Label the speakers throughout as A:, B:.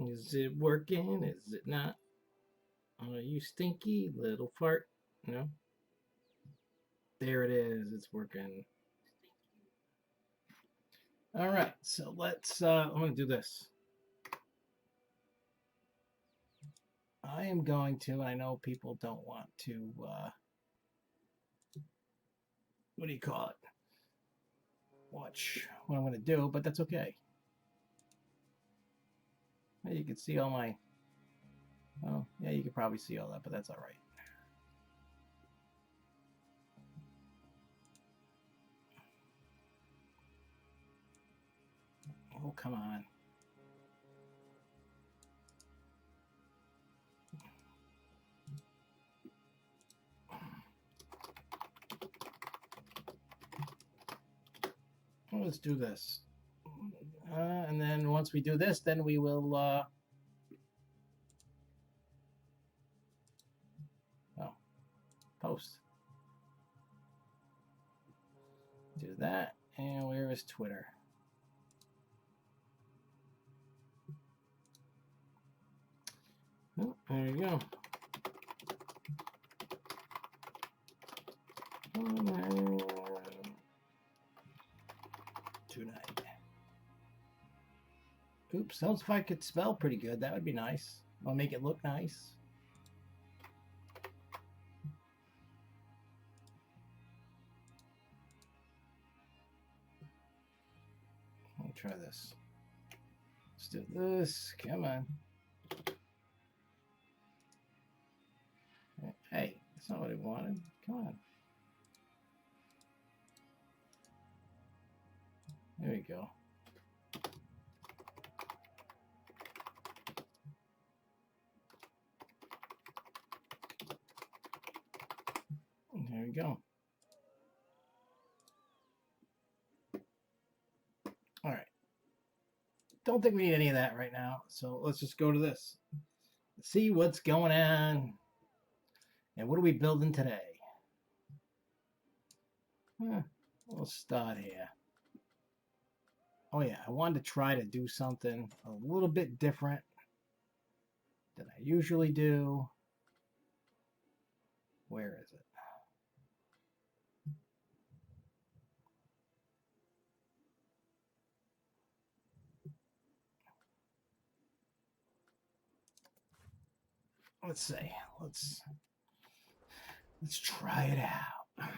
A: Is it working? Is it not? Are you stinky little fart? No? There it is. It's working. All right. So let's, I'm going to do this. I am going to, and I know people don't want to, what do you call it? Watch what I'm going to do, but that's okay. You can see all my, well, yeah, you can probably see all that, but that's all right. Oh, come on. Well, let's do this. And then once we do this, then we will, post. Do that. And where is Twitter? Oh, there you go. Tonight. Oops, sounds if I could spell pretty good. That would be nice. I'll make it look nice. I'll try this. Let's do this. Come on. Hey, that's not what I wanted. Come on. There we go. There we go. All right. Don't think we need any of that right now. So let's just go to this. See what's going on. And what are we building today? We'll start here. Oh yeah, I wanted to try to do something a little bit different than I usually do. Where is it? Let's see. Let's try it out.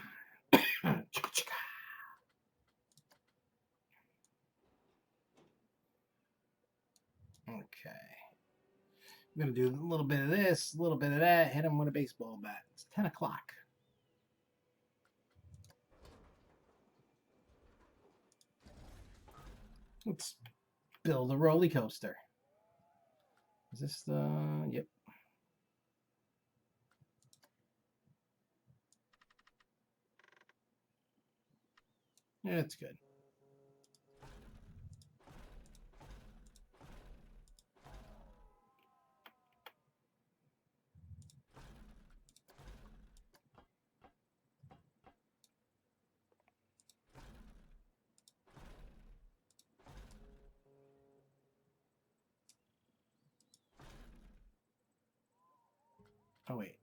A: Okay. I'm going to do a little bit of this, a little bit of that, hit him with a baseball bat. It's 10 o'clock. Let's build a roller coaster. Is this the... Yep. Yeah, it's good. Oh, wait.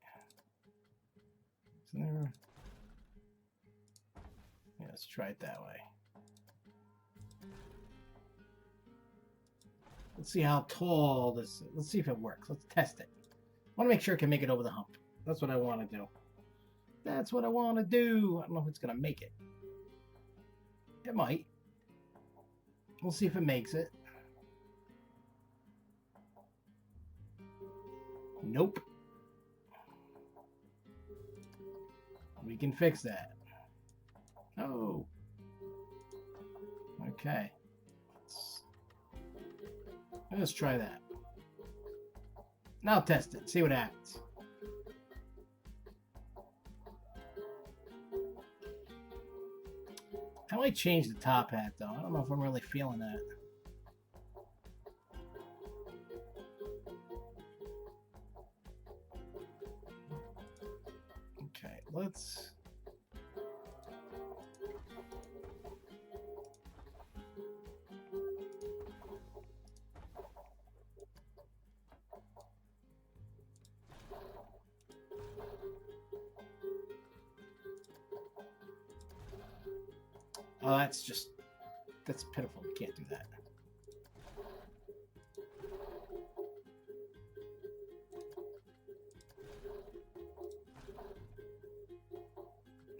A: Isn't there... Yeah, let's try it that way. Let's see how tall this is. Let's see if it works. Let's test it. I want to make sure it can make it over the hump. That's what I want to do. That's what I want to do. I don't know if it's going to make it. It might. We'll see if it makes it. Nope. We can fix that. Oh. Okay. Let's try that. Now I'll test it. See what happens. I might change the top hat, though. I don't know if I'm really feeling that. Okay, let's... that's pitiful. You can't do that.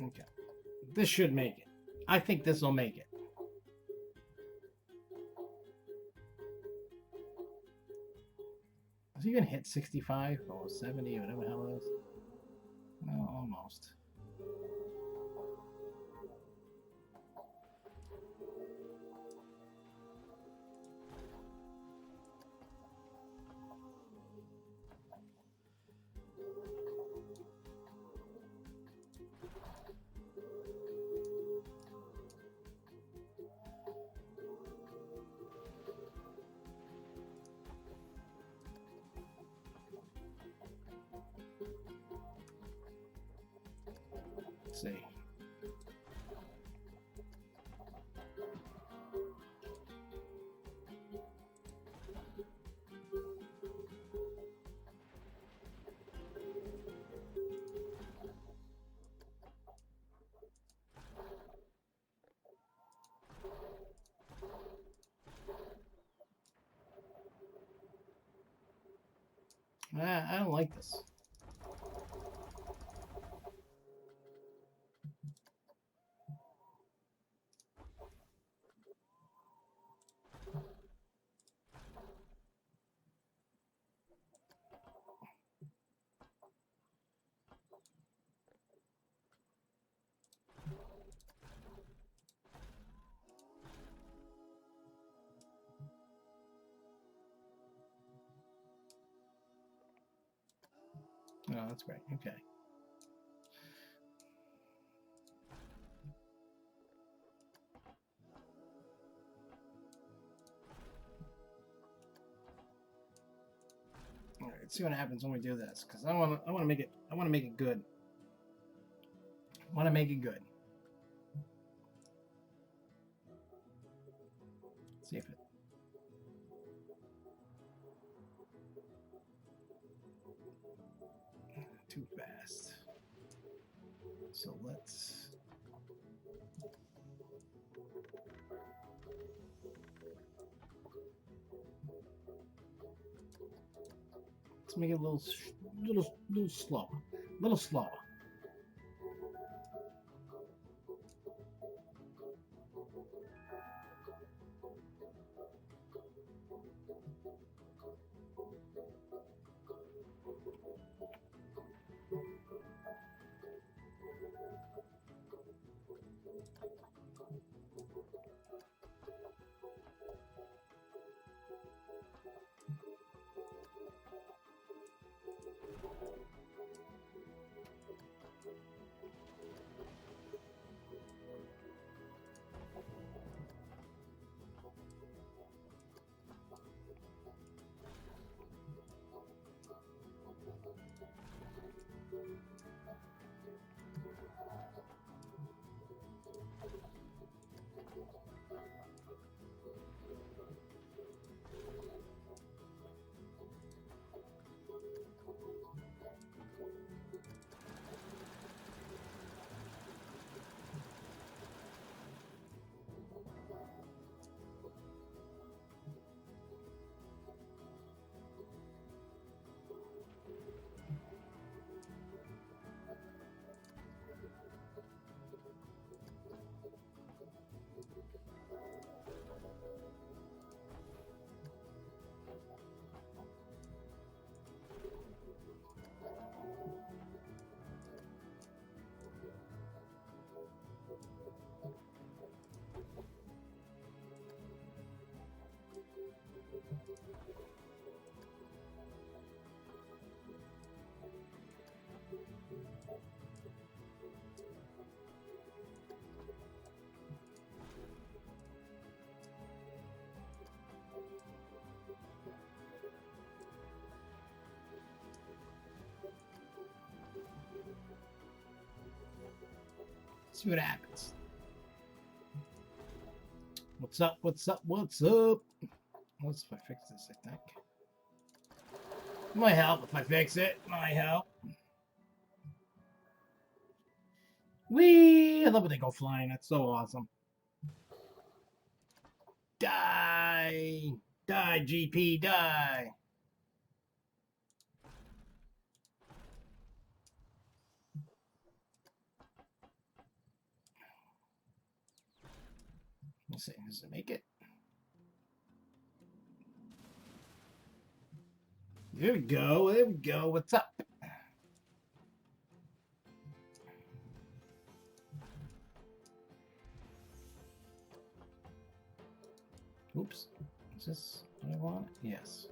A: Okay. This should make it. I think this will make it. Is he gonna hit 65 or 70 or whatever the hell it is? No, almost. Let's see. I don't like this. Oh, that's great. Okay. All right, let's see what happens when we do this, because I want to make it good. I want to make it good. Let's see if it. Too fast. So let's make it a little slower. A little slower. See what happens. What's up? What's up? What's up? What's if I fix this, I think. Might help if I fix it. Might help. Whee! I love when they go flying. That's so awesome. Die! Die, GP, die! Let's see, does it make it? There we go, there we go. What's up? Oops. Is this what I want? Yes.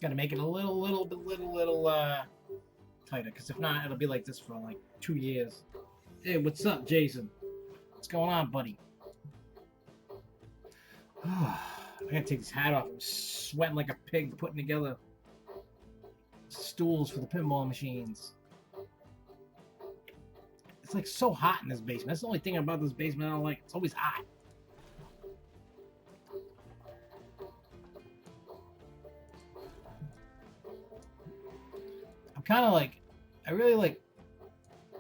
A: Gotta make it a little tighter, because if not, it'll be like this for like 2 years. Hey, what's up, Jason? What's going on, buddy? I gotta take this hat off. I'm sweating like a pig putting together stools for the pinball machines. It's like so hot in this basement. That's the only thing about this basement I don't like. It's always hot. I'm kind of like, I really like,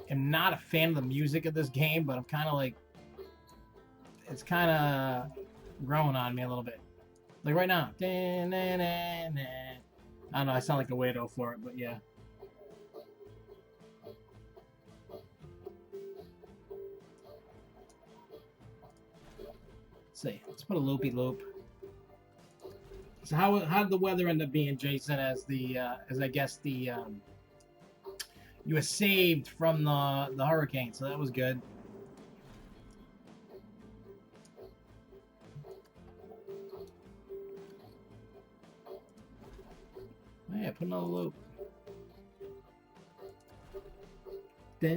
A: am not a fan of the music of this game, but I'm kind of like, it's kind of growing on me a little bit. Like right now. I don't know, I sound like a weirdo for it, but yeah. Let's see, let's put a loopy loop. So how did the weather end up being, Jason, as the as I guess the you were saved from the hurricane, so that was good. Oh, yeah, put another loop. No.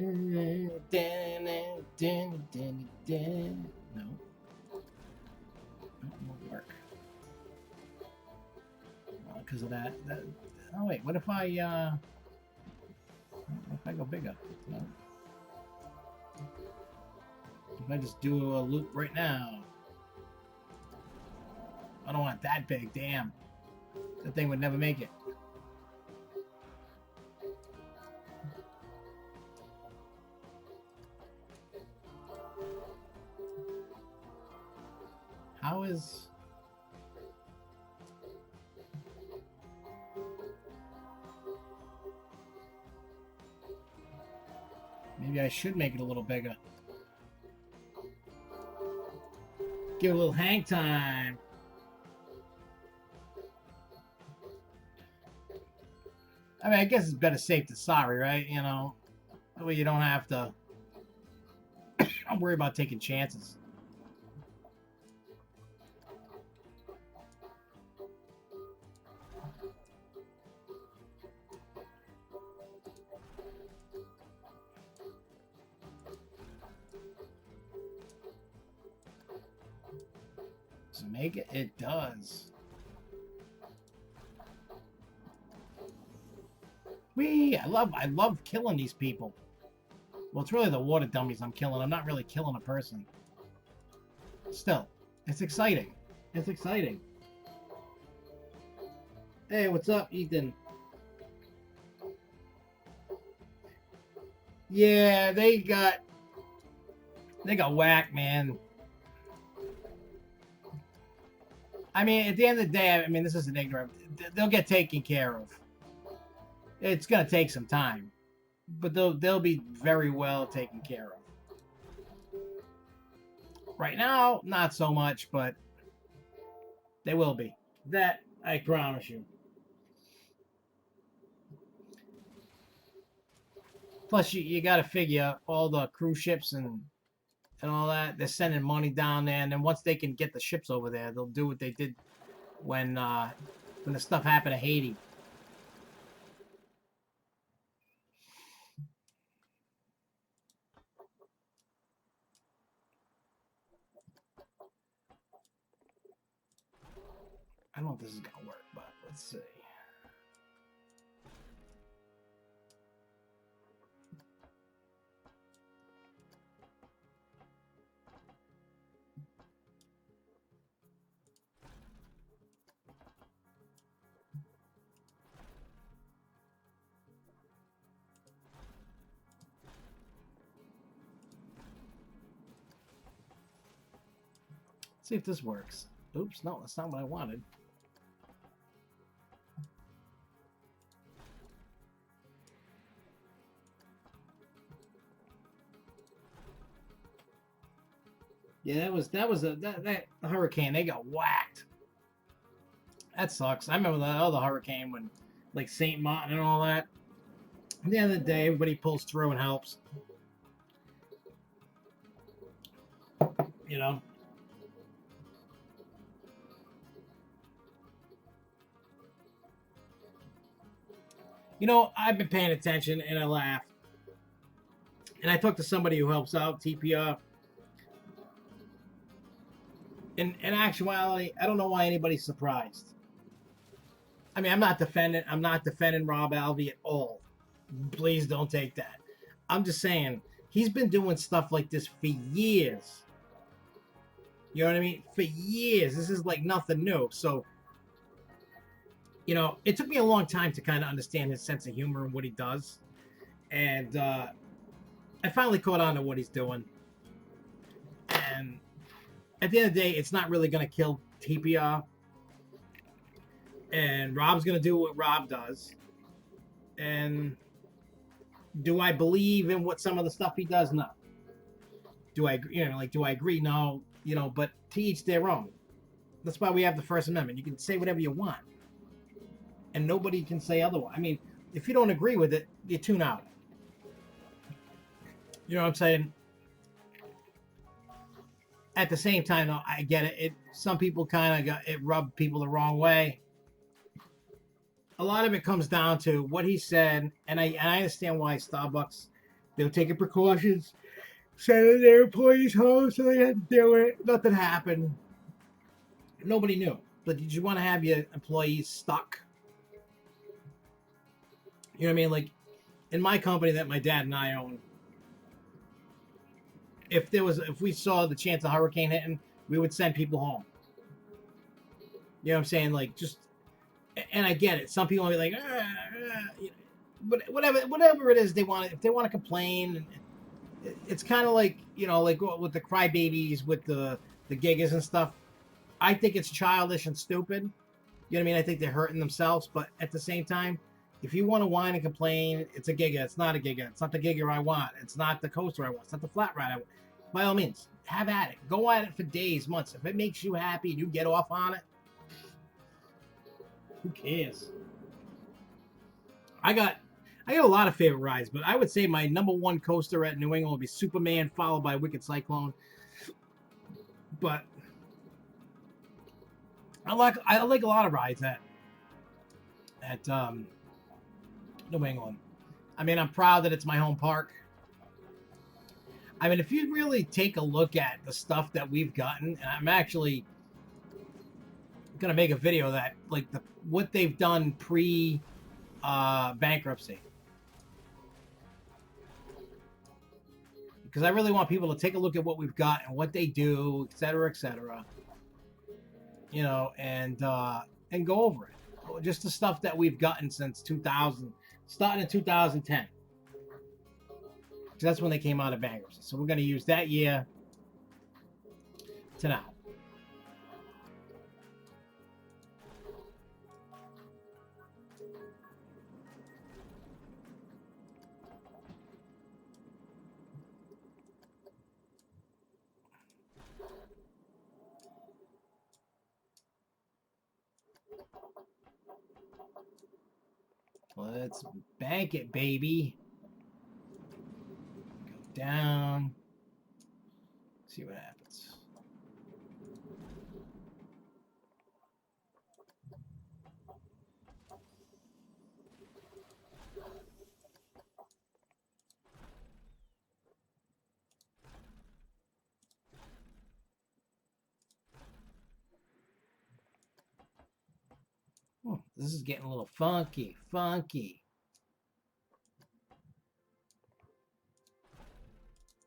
A: That won't work. Because of that. Oh wait, what if I go bigger? No. If I just do a loop right now. I don't want that big, damn. That thing would never make it. How is... Maybe I should make it a little bigger. Give it a little hang time. I mean, I guess it's better safe than sorry, right? You know, that way you don't have to... I'm worried about taking chances. Does it make it? It does. Whee! I love killing these people. Well, it's really the water dummies I'm killing. I'm not really killing a person. Still, it's exciting. It's exciting. Hey, what's up, Ethan? Yeah, they got whacked, man. I mean, at the end of the day, I mean, this isn't ignorant. They'll get taken care of. It's gonna take some time, but they'll be very well taken care of. Right now, not so much, but they will be. That I promise you. Plus, you got to figure all the cruise ships and all that. They're sending money down there, and then once they can get the ships over there, they'll do what they did when the stuff happened to Haiti. I don't know if this is gonna work, but let's see. See if this works. Oops, no, that's not what I wanted. Yeah, that hurricane. They got whacked. That sucks. I remember that other hurricane when, like Saint Martin and all that. At the end of the day, everybody pulls through and helps. You know. You know, I've been paying attention and I laugh. And I talked to somebody who helps out TPR. In actuality, I don't know why anybody's surprised. I mean, I'm not defending Rob Alvey at all. Please don't take that. I'm just saying he's been doing stuff like this for years. You know what I mean? For years. This is like nothing new. So, you know, it took me a long time to kind of understand his sense of humor and what he does. And I finally caught on to what he's doing. And at the end of the day, it's not really going to kill TPR. And Rob's going to do what Rob does. And do I believe in what some of the stuff he does? No. Do I, do I agree? No. But to each their own. That's why we have the First Amendment. You can say whatever you want. And nobody can say otherwise. I mean, if you don't agree with it, you tune out. You know what I'm saying? At the same time, though, I get it. Some people kind of rubbed people the wrong way. A lot of it comes down to what he said, and I understand why Starbucks, they were taking precautions, sending their employees home so they had to do it. Nothing happened. Nobody knew. But did you want to have your employees stuck? You know what I mean? Like in my company that my dad and I own, if we saw the chance of hurricane hitting, we would send people home. You know what I'm saying? Like just, and I get it. Some people will be like, but whatever it is they want. If they want to complain, it's kind of like like with the crybabies with the gigas and stuff. I think it's childish and stupid. You know what I mean? I think they're hurting themselves, but at the same time, if you want to whine and complain, it's a giga. It's not a giga. It's not the giga I want. It's not the coaster I want. It's not the flat ride I want. By all means, have at it. Go at it for days, months. If it makes you happy and you get off on it, who cares? I got a lot of favorite rides, but I would say my number one coaster at New England would be Superman, followed by Wicked Cyclone. But I like a lot of rides at New England. I mean, I'm proud that it's my home park. I mean, if you really take a look at the stuff that we've gotten, and I'm actually gonna make a video that like what they've done pre bankruptcy, because I really want people to take a look at what we've got and what they do, etc., etc. And go over it. Just the stuff that we've gotten since 2000, starting in 2010. Because that's when they came out of bankruptcy. So we're going to use that year to now. Let's bank it, baby. Go down. See what happens. This is getting a little funky.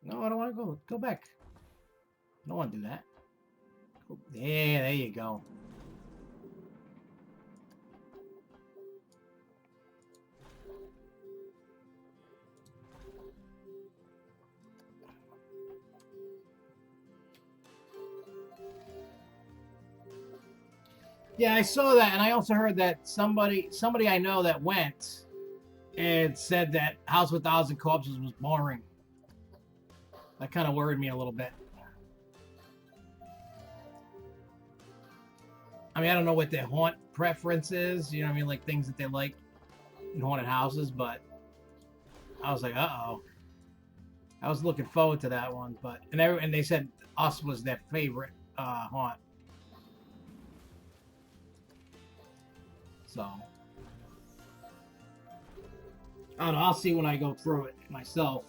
A: No, I don't want to go back. I don't want to do that. Yeah, there you go. Yeah, I saw that, and I also heard that somebody I know that went and said that House with Thousand Corpses was boring. That kind of worried me a little bit. I mean, I don't know what their haunt preference is. You know what I mean? Like things that they like in haunted houses, but I was like, uh-oh. I was looking forward to that one, but and they said Us was their favorite haunt. So I don't know. I'll see when I go through it myself.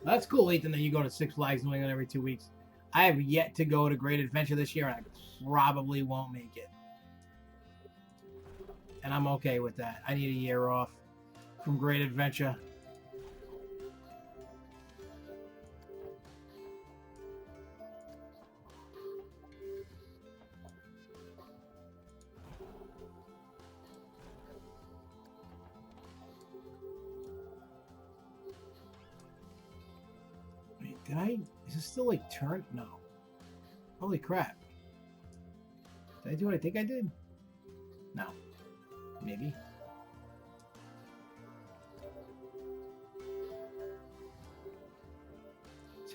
A: That's cool, Ethan, that you go to Six Flags New England every 2 weeks. I have yet to go to Great Adventure this year, and I probably won't make it. And I'm okay with that. I need a year off from Great Adventure. Wait, did I? Is it still like turn? No. Holy crap. Did I do what I think I did? No. Maybe.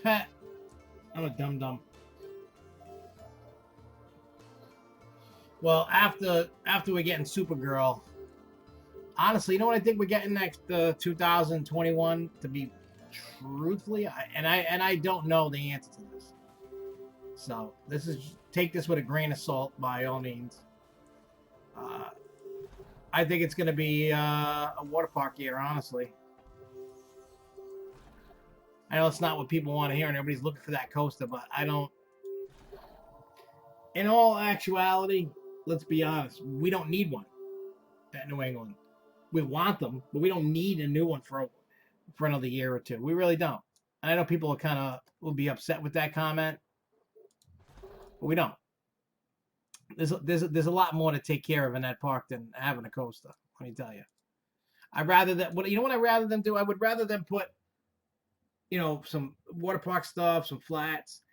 A: I'm a dum-dum. Well, after we're getting Supergirl, honestly, you know what I think we're getting next 2021. To be truthfully, I don't know the answer to this. So this is take this with a grain of salt by all means. I think it's going to be a water park year, honestly. I know it's not what people want to hear, and everybody's looking for that coaster, but I don't. In all actuality, let's be honest, we don't need one at New England. We want them, but we don't need a new one for another year or two. We really don't. And I know people will be upset with that comment, but we don't. There's a lot more to take care of in that park than having a coaster. Let me tell you. I'd rather that. You know what I'd rather them do? I would rather them put, some water park stuff, some flats.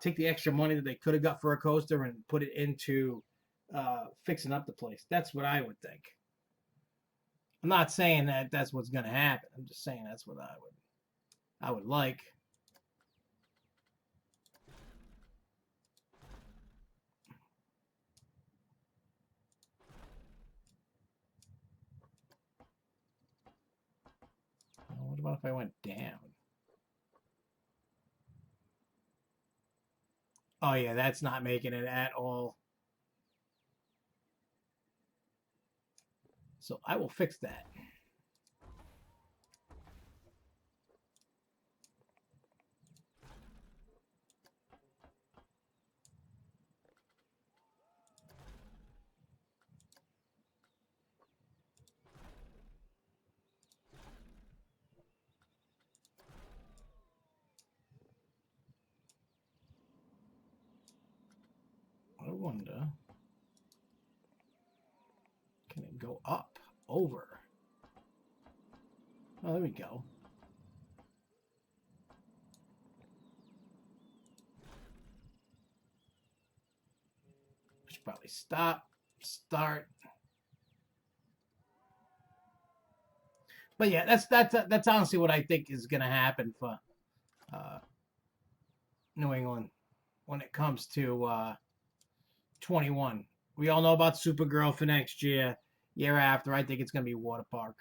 A: Take the extra money that they could have got for a coaster and put it into fixing up the place. That's what I would think. I'm not saying that that's what's going to happen. I'm just saying that's what I would like. What about if I went down? Oh yeah, that's not making it at all. So I will fix that. I wonder, can it go up, over? Oh, there we go. I should probably stop, start. But yeah, that's honestly what I think is going to happen for New England when it comes to 21. We all know about Supergirl for next year. Year after, I think it's going to be water park.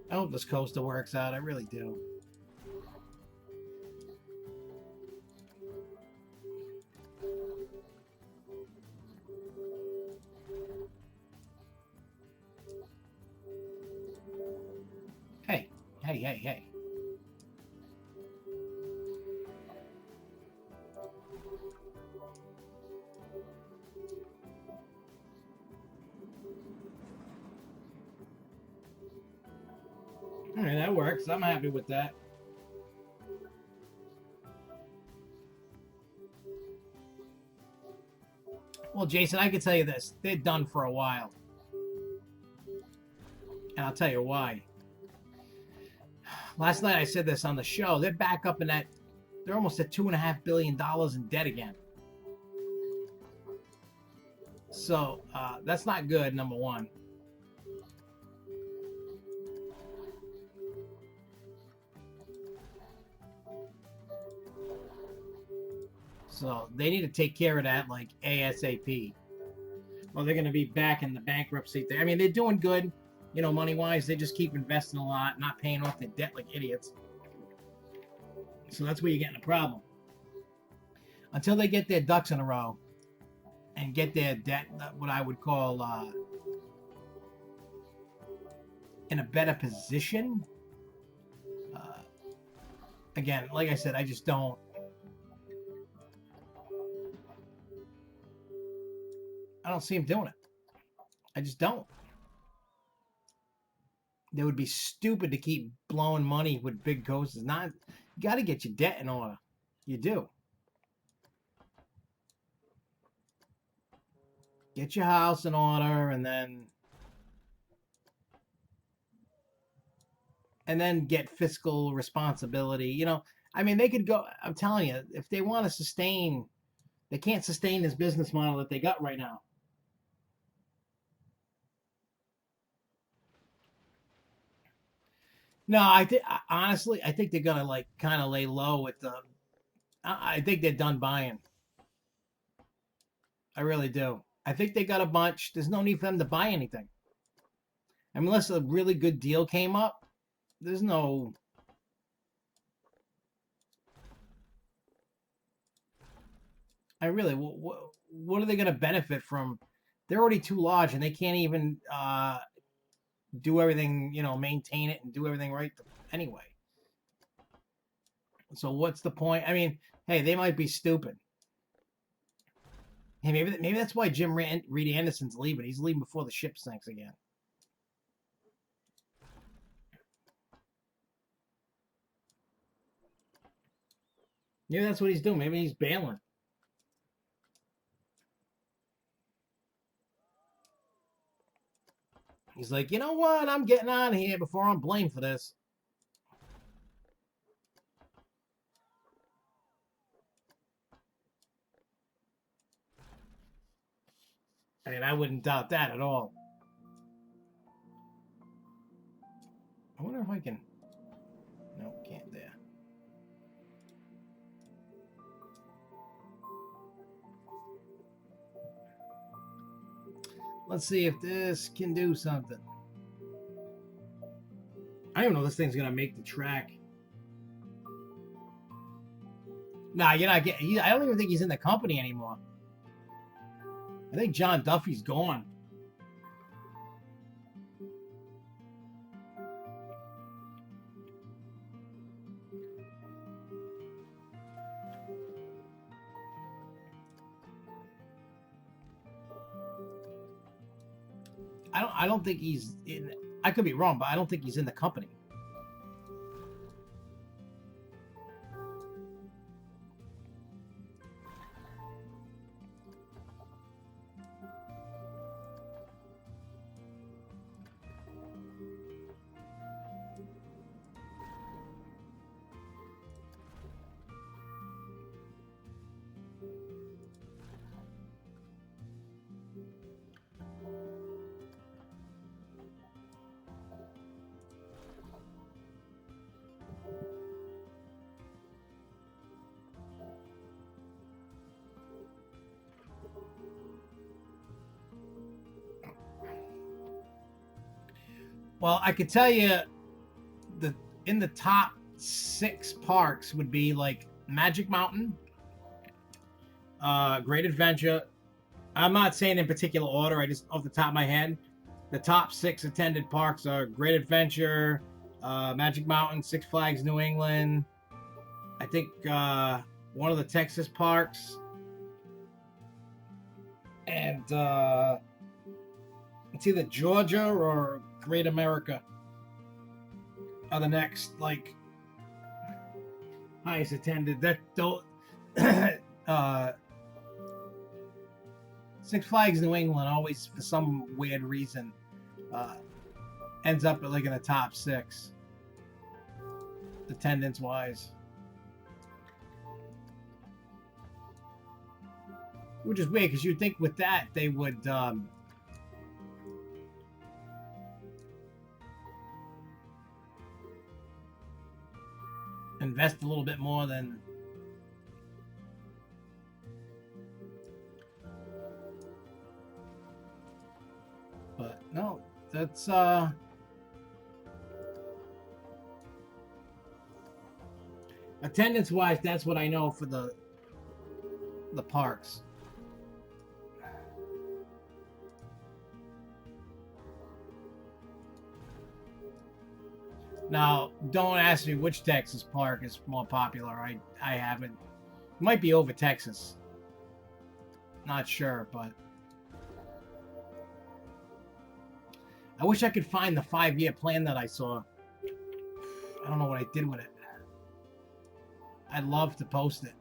A: I hope this coaster works out. I really do. Hey, hey, hey. All right, that works. I'm happy with that. Well, Jason, I can tell you this. They're done for a while. And I'll tell you why. Last night I said this on the show. They're back up in that. They're almost at $2.5 billion in debt again. So that's not good, number one. So they need to take care of that like ASAP. Well, they're going to be back in the bankruptcy thing. I mean, they're doing good, you know, money-wise. They just keep investing a lot, not paying off their debt like idiots. So that's where you're getting a problem. Until they get their ducks in a row and get their debt, what I would call, in a better position. Again, like I said, I just don't. I don't see him doing it. I just don't. They would be stupid to keep blowing money with big coasters. Not, you got to get your debt in order. You do. Get your house in order, and then get fiscal responsibility. You know, I mean, they could go. I'm telling you, if they want to sustain, they can't sustain this business model that they got right now. No, I think honestly, I think they're gonna like kind of lay low with the. I think they're done buying. I really do. I think they got a bunch. There's no need for them to buy anything. I mean, unless a really good deal came up, there's no. I really, what are they going to benefit from? They're already too large, and they can't even do everything. You know, maintain it and do everything right anyway. So what's the point? I mean, hey, they might be stupid. Hey, maybe that's why Jim Reed Anderson's leaving. He's leaving before the ship sinks again. Maybe that's what he's doing. Maybe he's bailing. He's like, you know what? I'm getting out of here before I'm blamed for this. I mean, I wouldn't doubt that at all. I wonder if I can. No, can't there. Let's see if this can do something. I don't even know if this thing's gonna make the track. Nah, you're not getting. I don't even think he's in the company anymore. I think John Duffy's gone. I don't think he's in. I could be wrong, but I don't think he's in the company. Well, I could tell you in the top 6 parks would be like Magic Mountain, Great Adventure. I'm not saying in particular order. I just off the top of my head, the top 6 attended parks are Great Adventure, Magic Mountain, Six Flags New England. I think one of the Texas parks. And it's either Georgia or Great America are the next, like, highest attended. That don't Six Flags New England always, for some weird reason, ends up like in the top 6 attendance wise, which is weird because you'd think with that they would invest a little bit more than. But no, that's attendance wise, that's what I know for the parks. Now, don't ask me which Texas park is more popular. I haven't. It might be over Texas. Not sure, but I wish I could find the 5-year plan that I saw. I don't know what I did with it. I'd love to post it.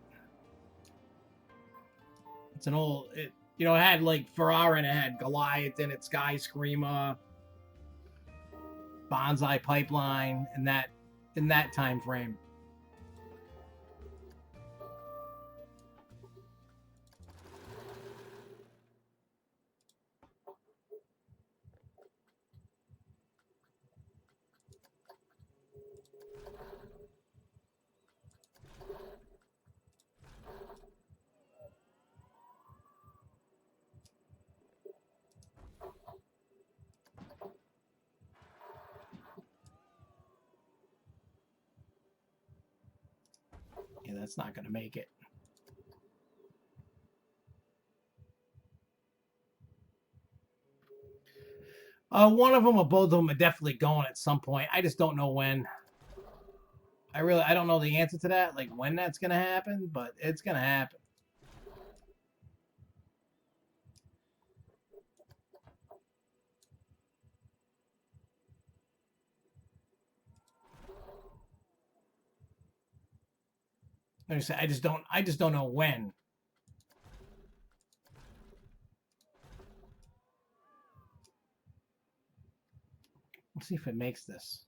A: It's an old, it had like Ferrari, and it had Goliath in it, Sky Screamer, Bonsai Pipeline, and in that time frame. Yeah, that's not going to make it. One of them or both of them are definitely going at some point. I just don't know when. I don't know the answer to that, like when that's going to happen, but it's going to happen. Like I said, I just don't know when. Let's see if it makes this.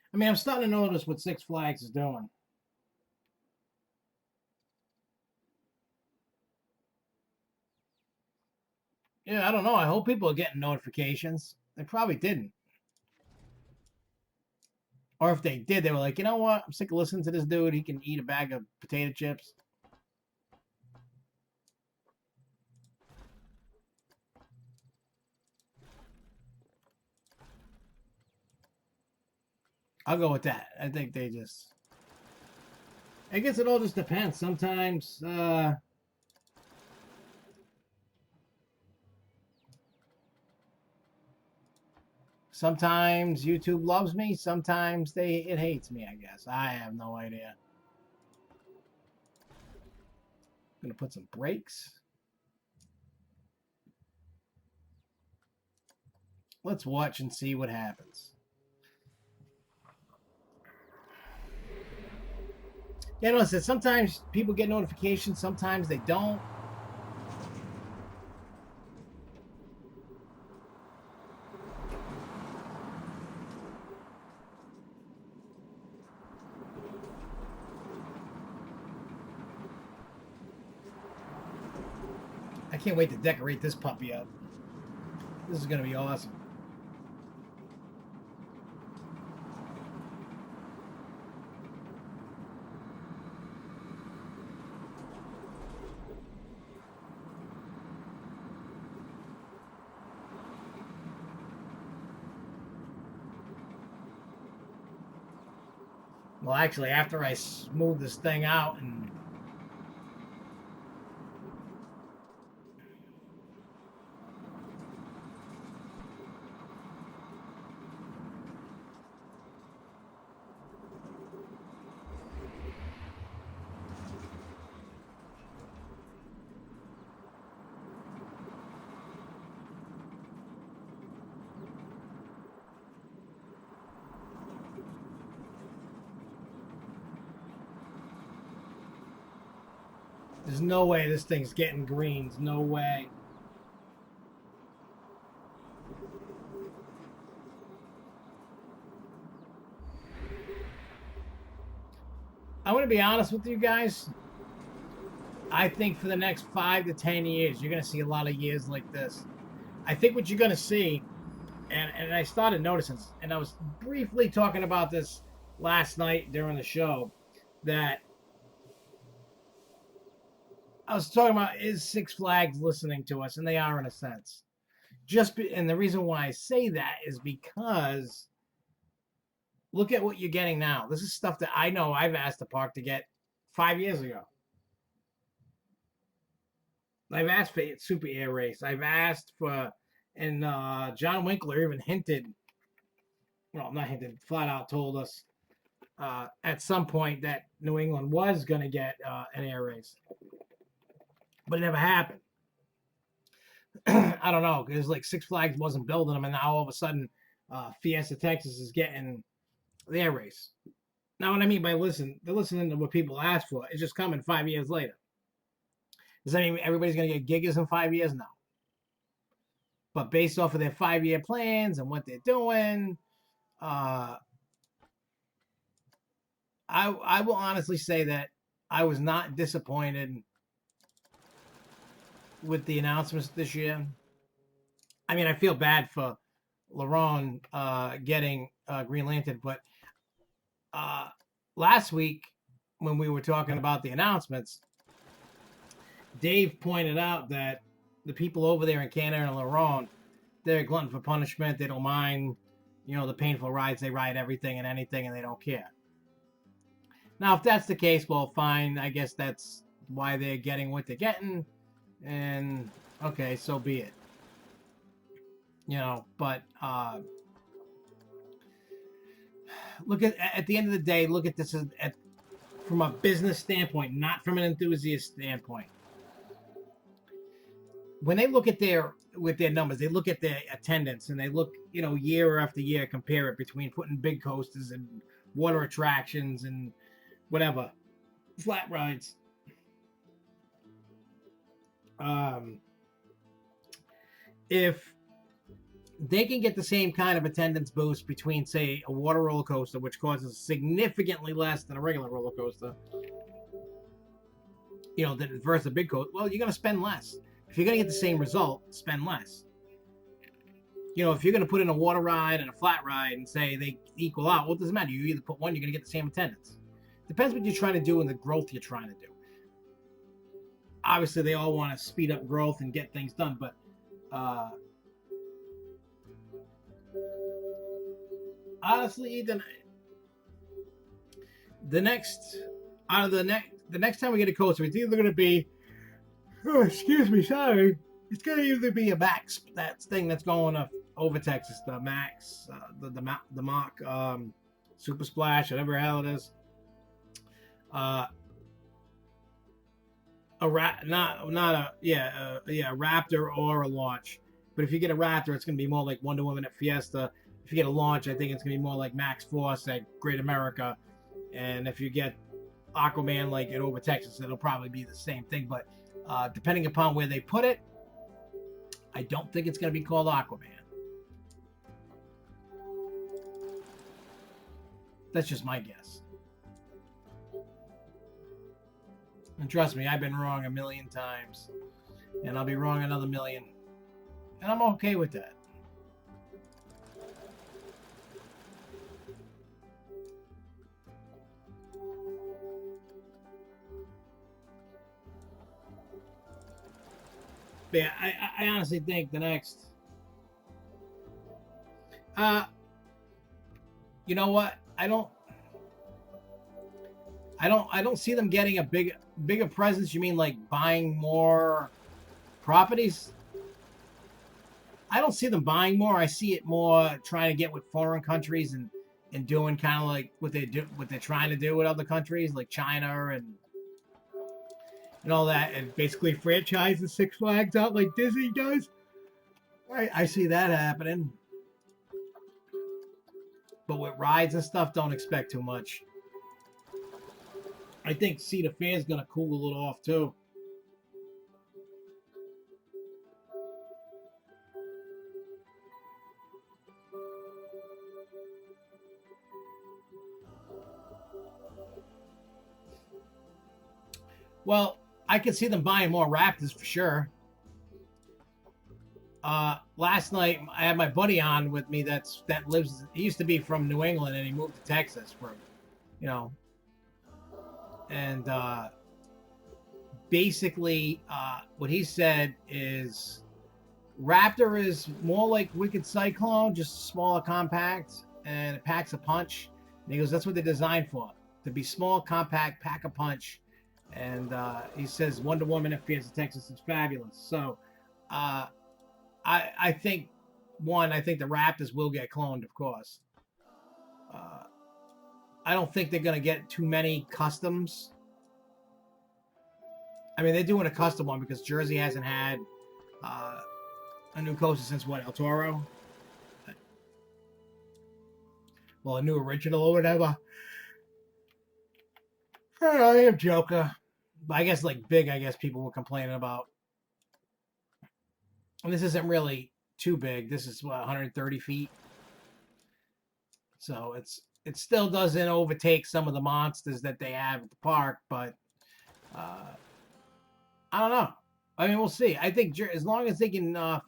A: I mean, I'm starting to notice what Six Flags is doing. Yeah, I don't know. I hope people are getting notifications. They probably didn't. Or if they did, they were like, you know what? I'm sick of listening to this dude. He can eat a bag of potato chips. I'll go with that. I think they just. I guess it all just depends. Sometimes, sometimes YouTube loves me. Sometimes it hates me. I guess I have no idea. I'm gonna put some brakes. Let's watch and see what happens. Yeah, no, listen, sometimes people get notifications, sometimes they don't. I can't wait to decorate this puppy up. This is going to be awesome. Well, actually, after I smooth this thing out and there's no way this thing's getting greens. No way. I want to be honest with you guys. I think for the next 5 to 10 years, you're going to see a lot of years like this. I think what you're going to see, and I started noticing, and I was briefly talking about this last night during the show, that I was talking about is Six Flags listening to us, and they are in a sense. And the reason why I say that is because look at what you're getting now. This is stuff that I know I've asked the park to get 5 years ago. I've asked for Super Air Race. I've asked for, and John Winkler even hinted, well, not hinted, flat out told us at some point that New England was going to get an air race. But it never happened. I don't know, because like Six Flags wasn't building them, and now all of a sudden Fiesta Texas is getting the air race. Now, what I mean by they're listening to what people ask for. It's just coming 5 years later. Does that mean everybody's going to get gigas in 5 years? No. But based off of their 5-year plans and what they're doing, I will honestly say that I was not disappointed with the announcements this year. I mean, I feel bad for LeRon getting Green Lantern, but last week when we were talking about the announcements, Dave pointed out that the people over there in Canada and LeRon, they're a glutton for punishment. They don't mind, the painful rides. They ride everything and anything, and they don't care. Now, if that's the case, well, fine. I guess that's why they're getting what they're getting, and okay, so be it. But look at the end of the day, look at this from a business standpoint, not from an enthusiast standpoint. When they look at their numbers, they look at their attendance, and they look, year after year, compare it between putting big coasters and water attractions and whatever, flat rides. If they can get the same kind of attendance boost between, say, a water roller coaster, which costs significantly less than a regular roller coaster, than versus a big coaster, well, you're going to spend less. If you're going to get the same result, spend less. If you're going to put in a water ride and a flat ride and say they equal out, well, it doesn't matter. You either put one, you're going to get the same attendance. Depends what you're trying to do and the growth you're trying to do. Obviously, they all want to speed up growth and get things done, but honestly, the next time we get a coaster, it's either going to be, excuse me, sorry, it's going to either be a Max, that thing that's going over Texas, the Max, the Mach, Super Splash, whatever the hell it is. A Raptor or a Launch. But if you get a Raptor, it's going to be more like Wonder Woman at Fiesta. If you get a Launch, I think it's going to be more like Max Force at Great America. And if you get Aquaman like at Over Texas, it'll probably be the same thing. But depending upon where they put it, I don't think it's going to be called Aquaman. That's just my guess. And trust me, I've been wrong a million times. And I'll be wrong another million. And I'm okay with that. But yeah, I honestly think the next... you know what? I don't... I don't see them getting a bigger presence. You mean like buying more properties? I don't see them buying more. I see it more trying to get with foreign countries and doing kind of like what they're trying to do with other countries like China and all that, and basically franchising Six Flags out like Disney does. I see that happening. But with rides and stuff, don't expect too much. I think Cedar Fair is going to cool a little off too. Well, I could see them buying more Raptors for sure. Last night I had my buddy on with me that lives. He used to be from New England and he moved to Texas for, you know, and basically what he said is Raptor is more like Wicked Cyclone, just smaller, compact, and it packs a punch. And he goes, that's what they're designed for, to be small, compact, pack a punch. And he says Wonder Woman at Fierce of Texas is fabulous. So I think the Raptors will get cloned, of course. I don't think they're going to get too many customs. I mean, they're doing a custom one because Jersey hasn't had a new coaster since what, El Toro? Well, a new original or whatever. I am Joker. But I guess like big, I guess people were complaining about. And this isn't really too big. This is what, 130 feet. So it still doesn't overtake some of the monsters that they have at the park, but I don't know. I mean, we'll see. I think as long as they can, not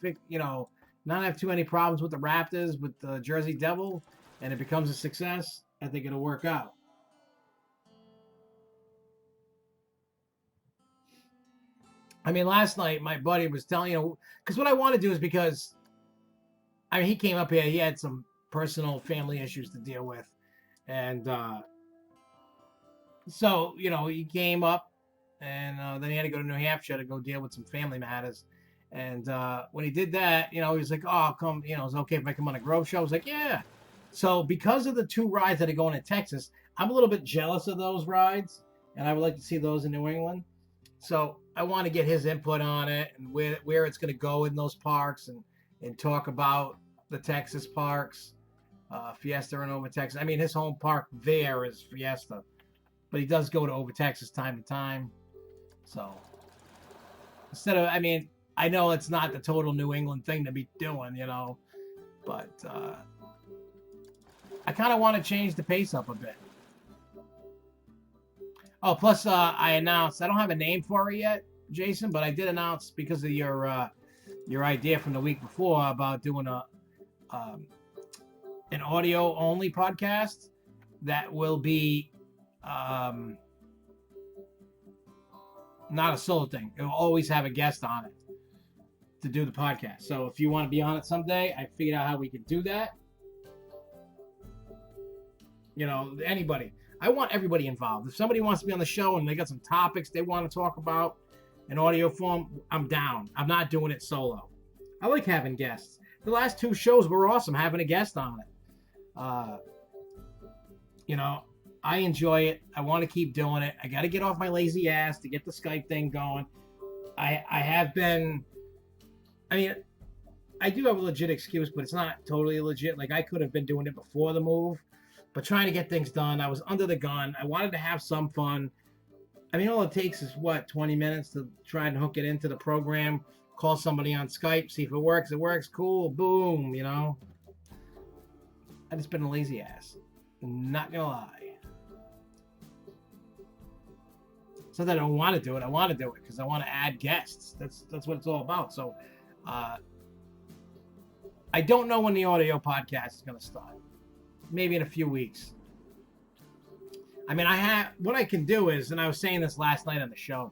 A: have too many problems with the Raptors, with the Jersey Devil, and it becomes a success, I think it'll work out. I mean, last night my buddy was telling, because what I want to do is because, I mean, he came up here, he had some personal family issues to deal with. And so, he came up and then he had to go to New Hampshire to go deal with some family matters. And when he did that, he was like, oh, I'll come, it's okay if I come on a Grove show. I was like, yeah. So because of the 2 rides that are going to Texas, I'm a little bit jealous of those rides. And I would like to see those in New England. So I want to get his input on it and where it's going to go in those parks and talk about the Texas parks, Fiesta and Over Texas. I mean, his home park there is Fiesta, but he does go to Over Texas time to time. So I know it's not the total New England thing to be doing, but I kind of want to change the pace up a bit. Oh, plus I announced, I don't have a name for it yet, Jason, but I did announce because of your idea from the week before about doing an audio only podcast that will be not a solo thing. It will always have a guest on it to do the podcast. So if you want to be on it someday, I figured out how we could do that. Anybody. I want everybody involved. If somebody wants to be on the show and they got some topics they want to talk about in audio form, I'm down. I'm not doing it solo. I like having guests. The last 2 shows were awesome having a guest on it. I enjoy it. I want to keep doing it. I got to get off my lazy ass to get the Skype thing going. I have been, I do have a legit excuse, but it's not totally legit. Like I could have been doing it before the move. But trying to get things done, I was under the gun. I wanted to have some fun. I mean, all it takes is, 20 minutes to try and hook it into the program, call somebody on Skype, see if it works. It works, cool, boom, I just been a lazy ass. Not going to lie. It's not that I don't want to do it. I want to do it because I want to add guests. That's what it's all about. So I don't know when the audio podcast is going to start. Maybe in a few weeks. What I can do is, and I was saying this last night on the show,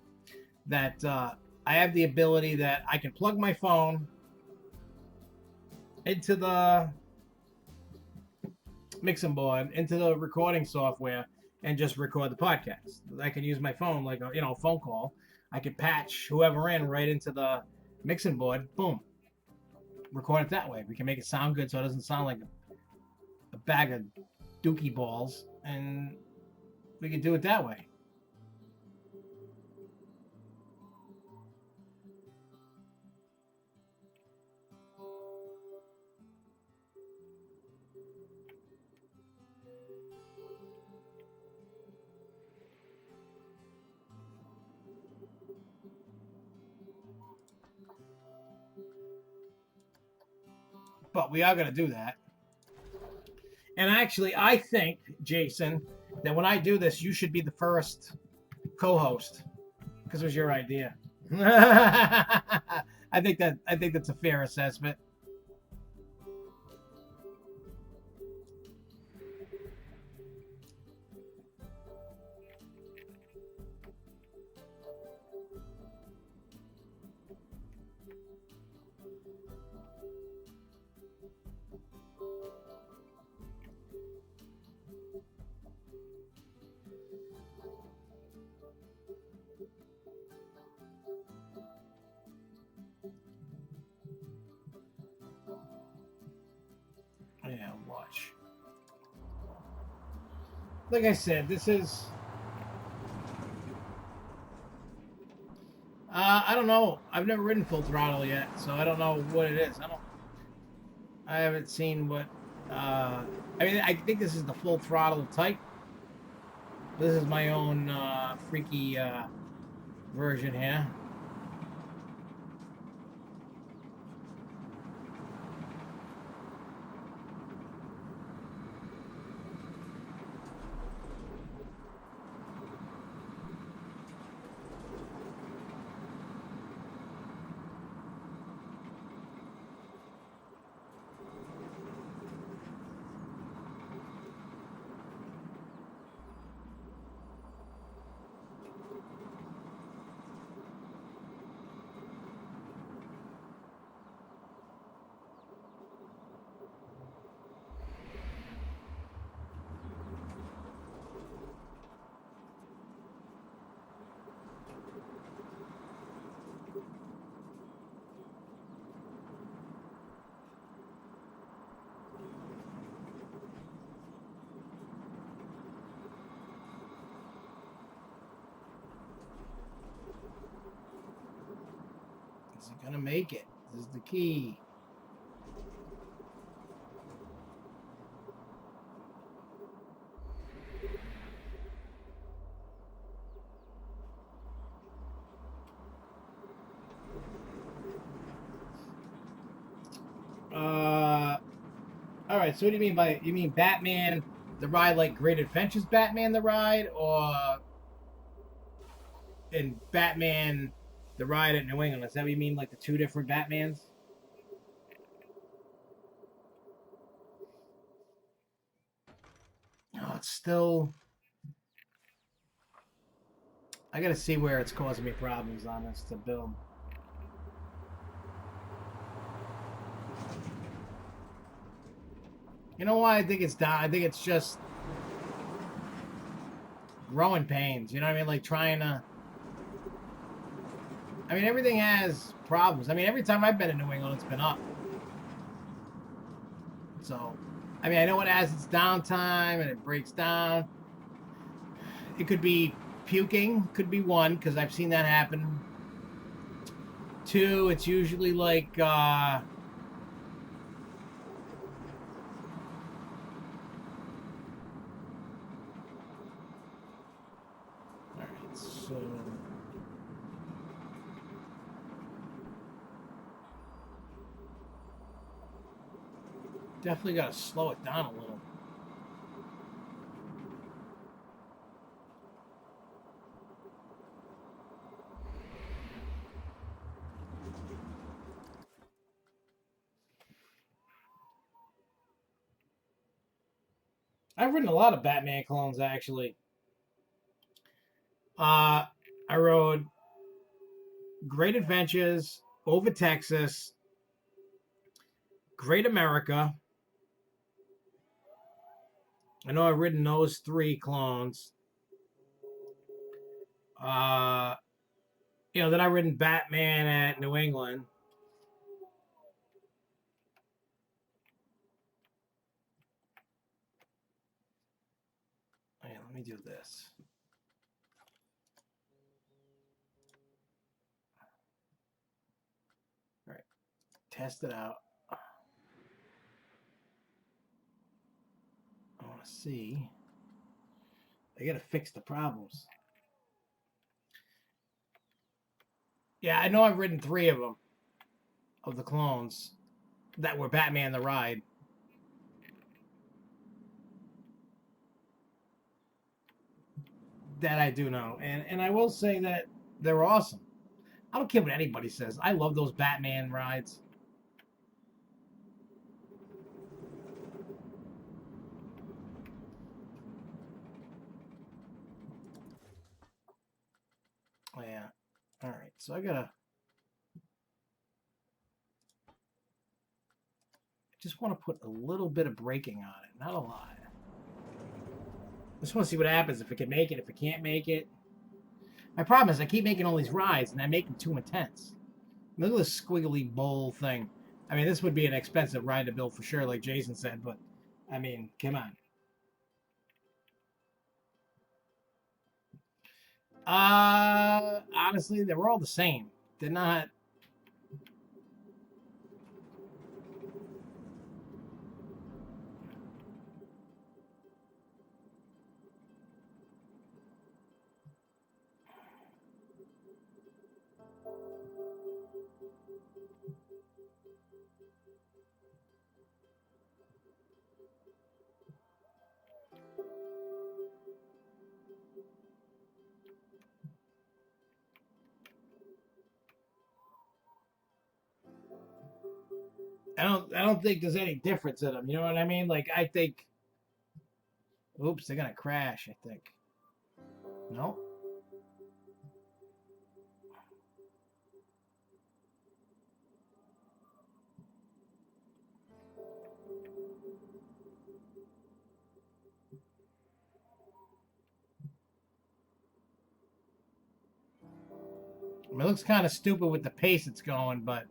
A: that I have the ability that I can plug my phone into the mixing board, into the recording software, and just record the podcast. I can use my phone like a phone call. I could patch whoever in right into the mixing board. Boom, record it that way. We can make it sound good so it doesn't sound like a bag of dookie balls, and we can do it that way. But we are going to do that. And actually, I think, Jason, that when I do this, you should be the first co-host because it was your idea. I think that's a fair assessment. Yeah, watch. Like I said, this is. I don't know. I've never ridden Full Throttle yet, so I don't know what it is. I haven't seen what. I mean, I think this is the Full Throttle type. This is my own freaky version here. Is it gonna make it? This is the key. All right. So what do you mean by you mean Batman the ride like Great Adventures Batman the ride, or in Batman the ride at New England? Is that what you mean, like the two different Batmans? Oh, it's still. I gotta see where it's causing me problems on this to build. You know why I think it's down? I think it's just growing pains. You know what I mean? Like trying to. I mean, everything has problems. I mean, every time I've been in New England, it's been up. So, I mean, I know it has its downtime and it breaks down. It could be puking, could be one, because I've seen that happen. Two, it's usually like. Alright, so. Definitely got to slow it down a little. I've ridden a lot of Batman clones, actually. I rode Great Adventures, Over Texas, Great America. I know I've ridden those three clones. Uh, then I ridden Batman at New England. Okay, let me do this. All right, test it out. I want to see. I got to fix the problems. Yeah, I know I've ridden 3 of them, of the clones, that were Batman the Ride. That I do know. And I will say that they're awesome. I don't care what anybody says. I love those Batman rides. Oh, yeah. All right. So I just want to put a little bit of braking on it, not a lot. I just want to see what happens, if it can make it, if it can't make it. My problem is I keep making all these rides and I make them too intense. Look at this squiggly bowl thing. I mean, this would be an expensive ride to build for sure, like Jason said, but I mean, come on. Honestly, they were all the same. They're not. I don't think there's any difference in them. You know what I mean? Like I think. Oops, they're gonna crash. I think. No. I mean, it looks kind of stupid with the pace it's going, but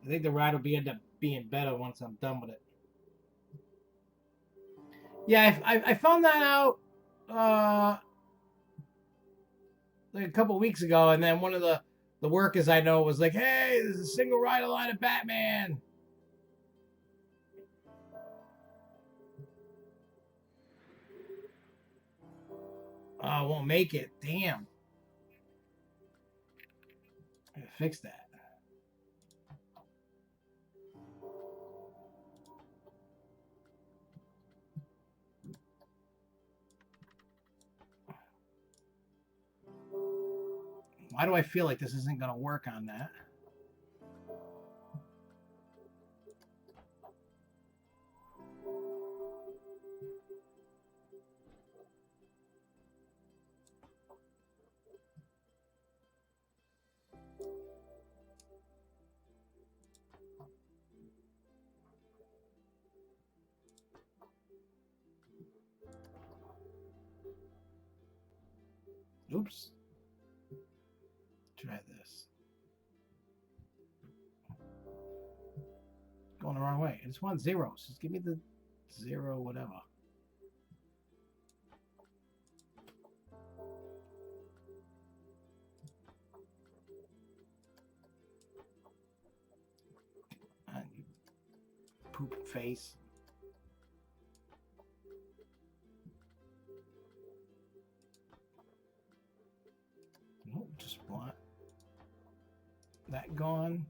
A: I think the ride will end up being better once I'm done with it. Yeah, I found that out uh, like a couple weeks ago, and then one of the workers I know was like, "Hey, there's a single rider line of Batman." Oh, I won't make it. Damn. I gotta fix that. Why do I feel like this isn't gonna work on that? Oops. Try this. Going the wrong way. I just want zeros. Just give me the 0, whatever. Poop face. Nope, just want that gone.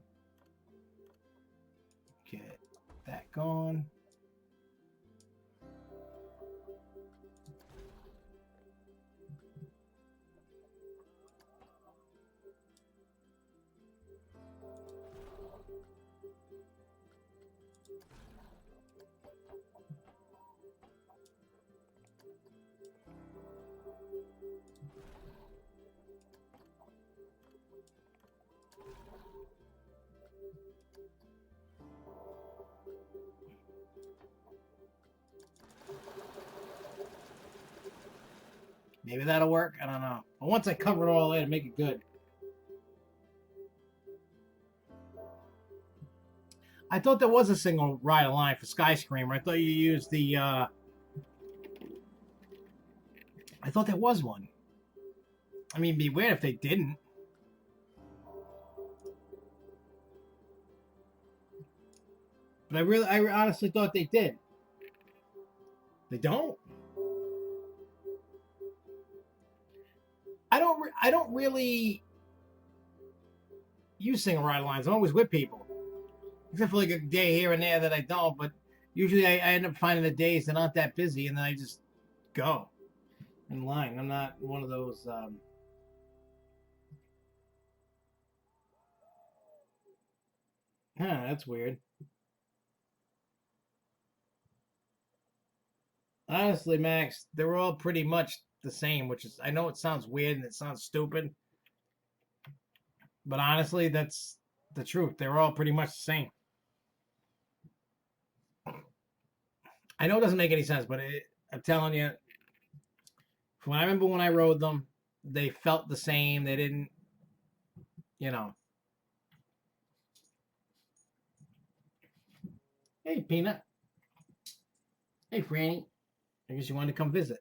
A: Get that gone. Maybe that'll work. I don't know. But once I cover it all in and make it good. I thought there was a single rider line for Skyscreamer. I thought you used the, I thought there was one. I mean, it'd be weird if they didn't. But I honestly thought they did. They don't? I don't really use single rider lines. I'm always with people. Except for like a day here and there that I don't, but usually I end up finding the days that aren't that busy and then I just go in line. I'm not one of those that's weird. Honestly, Max, they were all pretty much the same, which is I know it sounds weird and it sounds stupid, but honestly, that's the truth. They were all pretty much the same. I know it doesn't make any sense, but I'm telling you, from what I remember when I rode them, they felt the same. They didn't, you know. Hey, Peanut. Hey, Franny. I guess you wanted to come visit.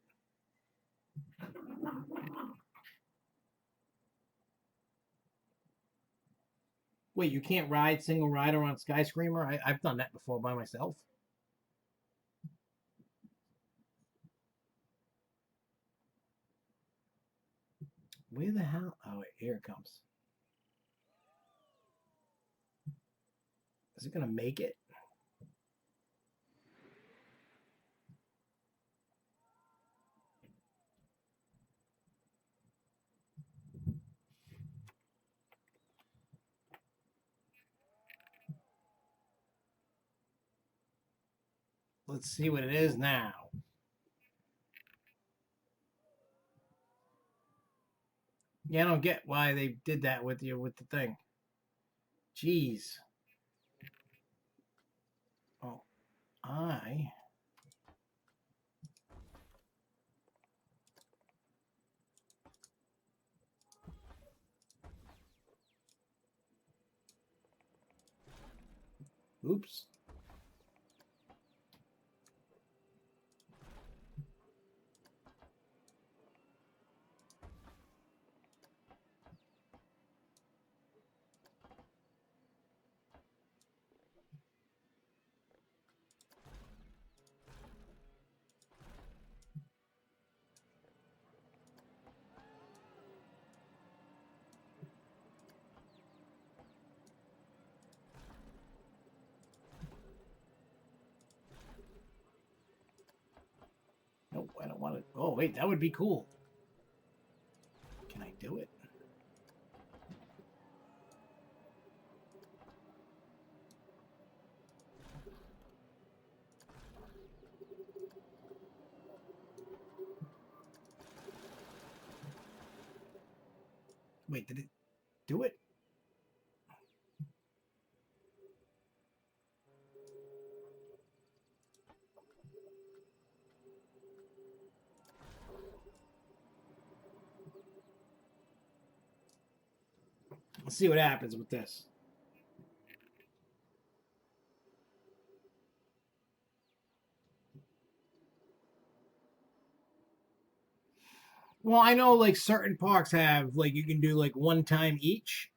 A: Wait, you can't ride single rider on Skyscreamer? I've done that before by myself. Where the hell? Oh, wait, here it comes. Is it going to make it? Let's see what it is now. Yeah, I don't get why they did that with you with the thing. Jeez. Oh, I. Oops. No, I don't want it. Oh, wait, that would be cool. Can I do it? Wait, did it do it? Let's see what happens with this. Well, I know like certain parks have like you can do like one time each.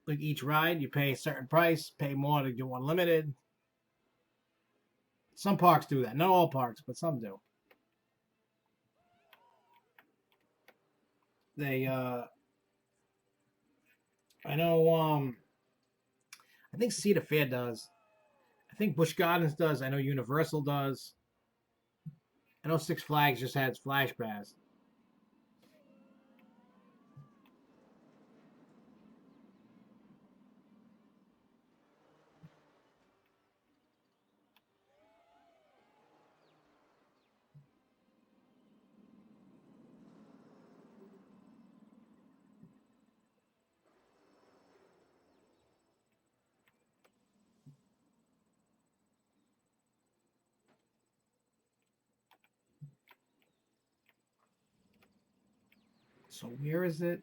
A: Like each ride, you pay a certain price, pay more to do unlimited. Some parks do that. Not all parks, but some do. They I know I think Cedar Fair does. I think Busch Gardens does. I know Universal does. I know Six Flags just has Flash Pass. So where is it?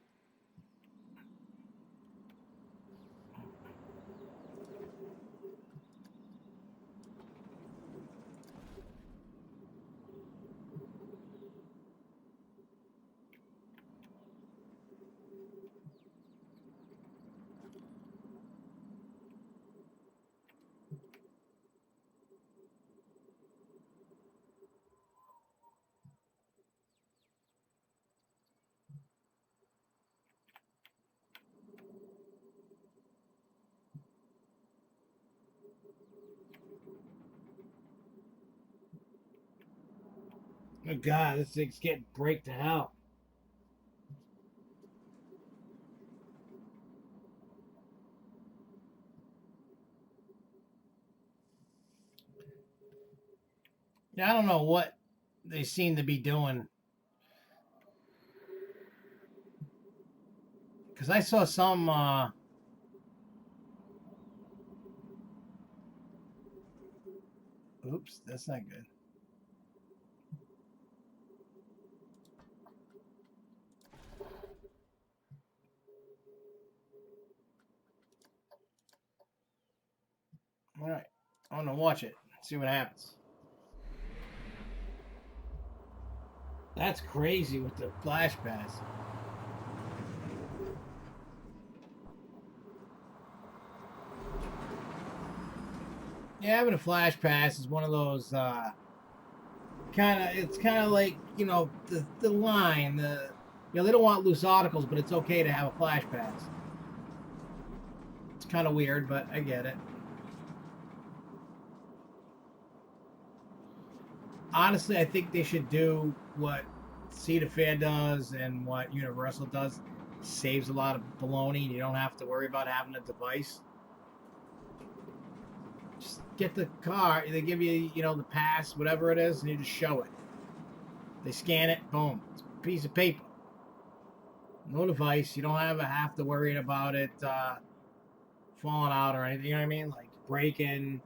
A: Oh God, this thing's getting break to hell. Yeah, I don't know what they seem to be doing. Because I saw some, oops, that's not good. All right, I'm gonna watch it, see what happens. That's crazy with the flash pass. Yeah, having a flash pass is one of those it's kind of like, you know, the line, they don't want loose articles, but it's okay to have a flash pass. It's kind of weird, but I get it. Honestly, I think they should do what Cedar Fair does and what Universal does. Saves a lot of baloney, and you don't have to worry about having a device. Just get the car. They give you, you know, the pass, whatever it is, and you just show it. They scan it, boom, it's a piece of paper. No device. You don't have to worry about it falling out or anything. You know what I mean? Like breaking,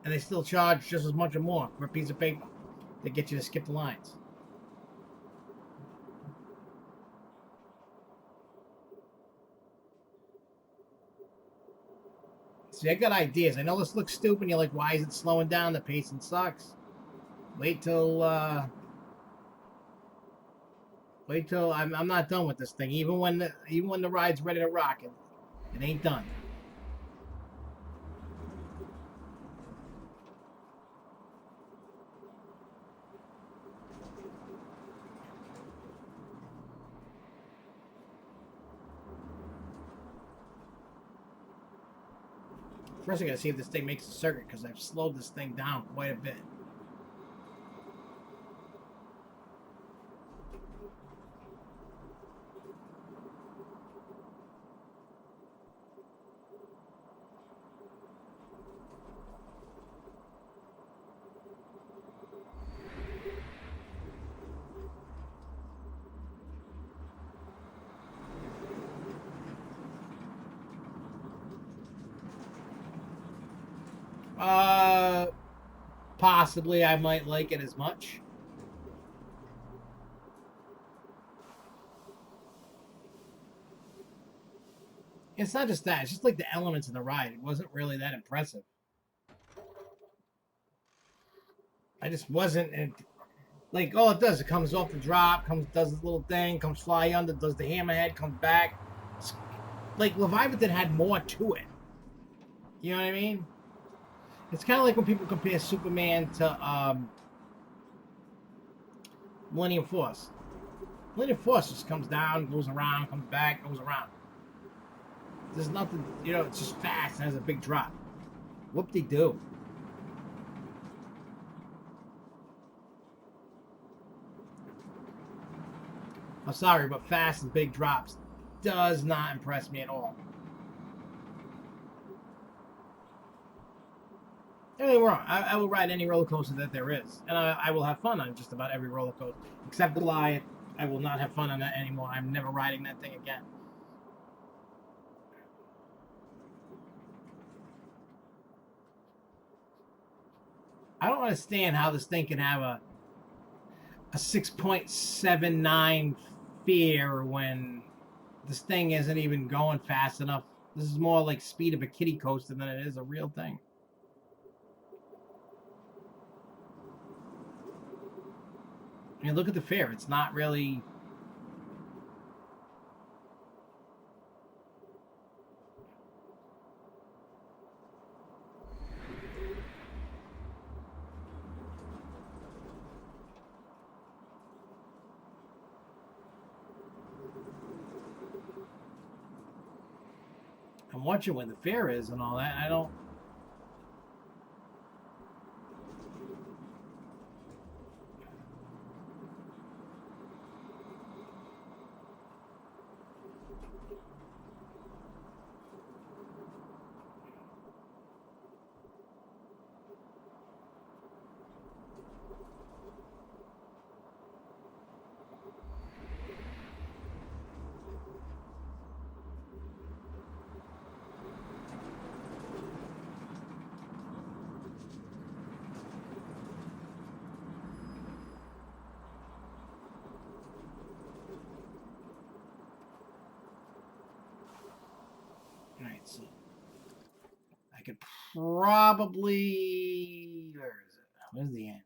A: and they still charge just as much or more for a piece of paper to get you to skip the lines. See, I got ideas. I know this looks stupid. You're like, why is it slowing down? The pacing sucks. Wait till I'm not done with this thing. Even when the ride's ready to rock, it ain't done. First, I gotta see if this thing makes a circuit because I've slowed this thing down quite a bit. Uh, Possibly I might like it as much. It's not just that; it's just like the elements in the ride. It wasn't really that impressive. I just wasn't like all it does. It comes off the drop, does this little thing, comes fly under, does the hammerhead, comes back. It's, like Leviathan had more to it. You know what I mean? It's kind of like when people compare Superman to Millennium Force. Millennium Force just comes down, goes around, comes back, goes around. There's nothing, you know, it's just fast and has a big drop. Whoop-de-doo. I'm sorry, but fast and big drops does not impress me at all. Don't get me wrong, I will ride any roller coaster that there is, and I will have fun on just about every roller coaster, except Goliath. I will not have fun on that anymore. I'm never riding that thing again. I don't understand how this thing can have a 6.79 fear when this thing isn't even going fast enough. This is more like speed of a kiddie coaster than it is a real thing. I mean, look at the fair. It's not really... I'm watching when the fair is and all that. I don't... Alright, so... I could probably... Where is it? Where's the end?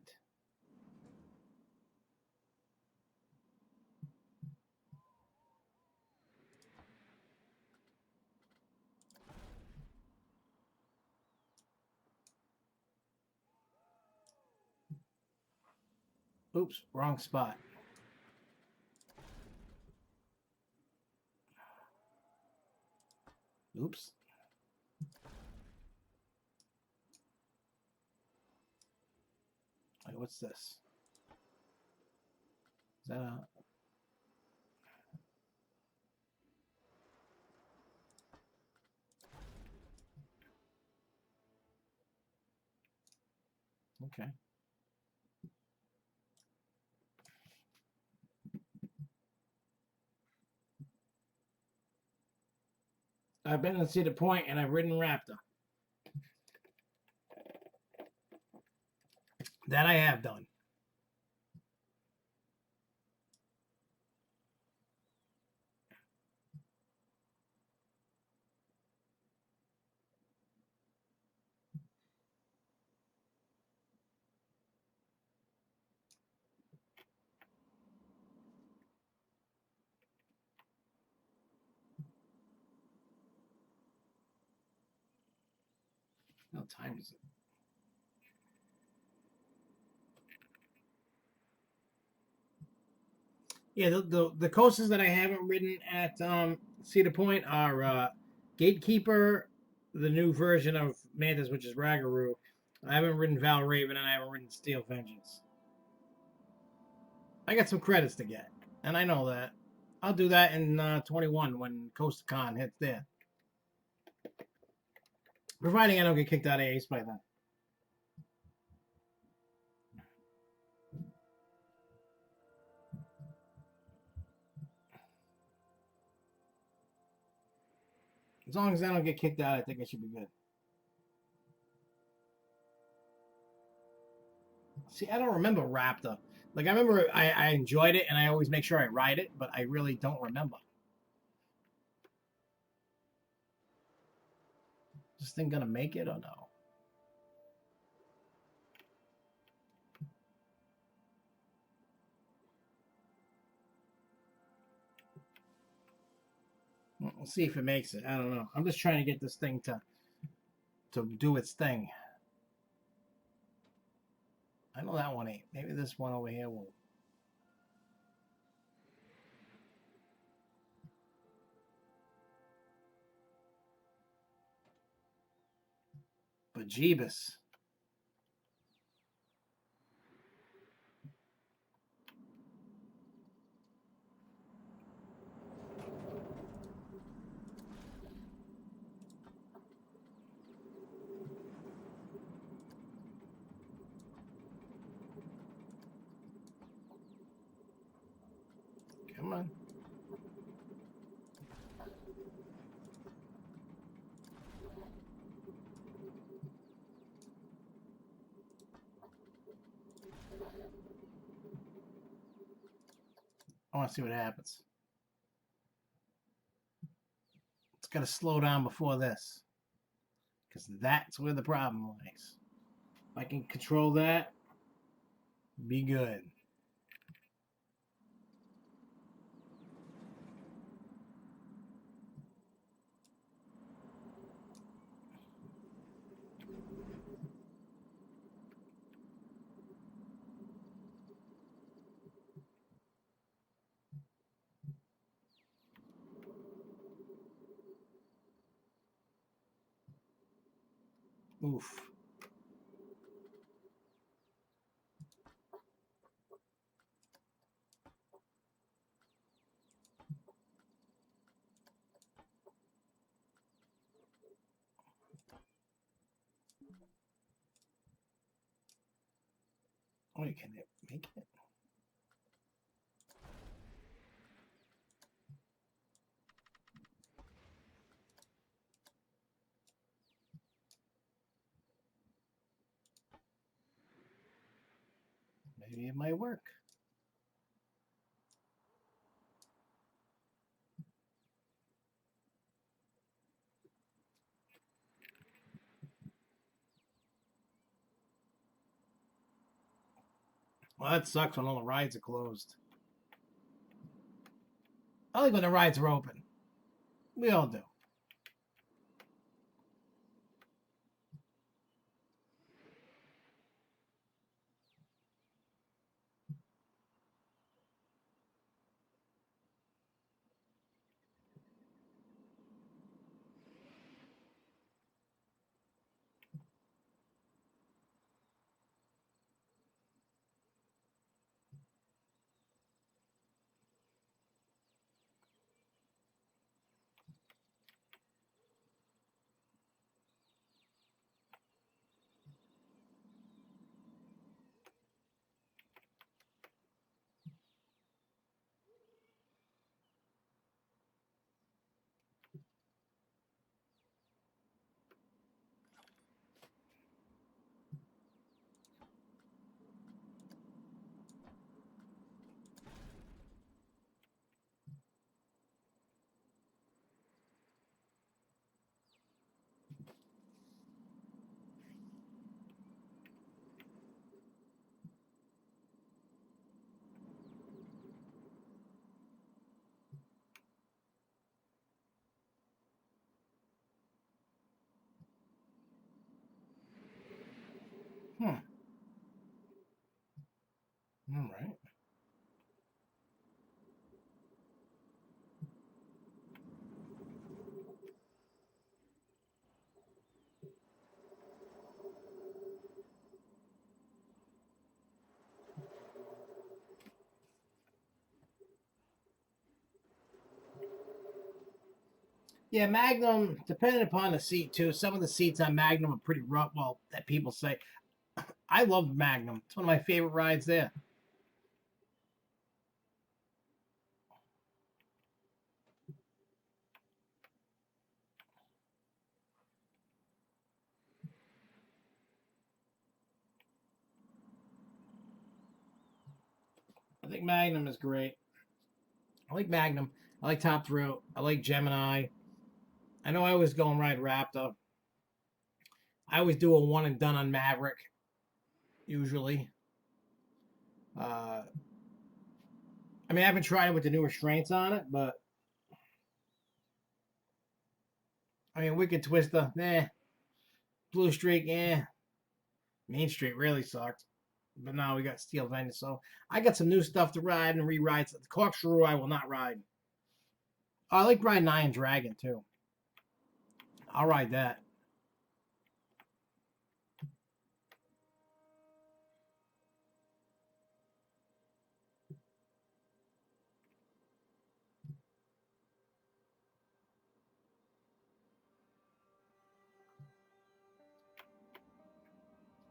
A: Oops, wrong spot. Oops. Wait, what's this? Is that a... Okay. I've been to Cedar Point and I've ridden Raptor. That I have done. What time is it? Yeah, the coasters that I haven't ridden at Cedar Point are Gatekeeper, the new version of Mantis, which is Ragaroo. I haven't ridden Val Raven, and I haven't ridden Steel Vengeance. I got some credits to get, and I know that. I'll do that in 21 when Coaster Con hits there. Providing I don't get kicked out of Ace by then. As long as I don't get kicked out, I think I should be good. See, I don't remember Raptor. Like, I remember I enjoyed it, and I always make sure I ride it, but I really don't remember. Is this thing gonna make it or no? We'll see if it makes it. I don't know. I'm just trying to get this thing to do its thing. I know that one ain't. Maybe this one over here will. But Jeebus. Come on. I want to see what happens. Just got to slow down before this. Because that's where the problem lies. If I can control that, be good. Oof. Oh, you can make it? Maybe it might work. Well, that sucks when all the rides are closed. I like when the rides are open. We all do. Hmm. All right. Yeah, Magnum, depending upon the seat too. Some of the seats on Magnum are pretty rough. Well, that people say. I love Magnum. It's one of my favorite rides there. I think Magnum is great. I like Magnum. I like Top Thrill. I like Gemini. I know I always go and ride Raptor. I always do a one and done on Maverick, usually. Uh, I mean, I haven't tried it with the new restraints on it, but I mean, Wicked Twister, Blue Streak, Main Street really sucked. But now we got Steel Vengeance, so I got some new stuff to ride and re-ride. The Corkscrew I will not ride. Oh, I like riding Iron Dragon too. I'll ride that.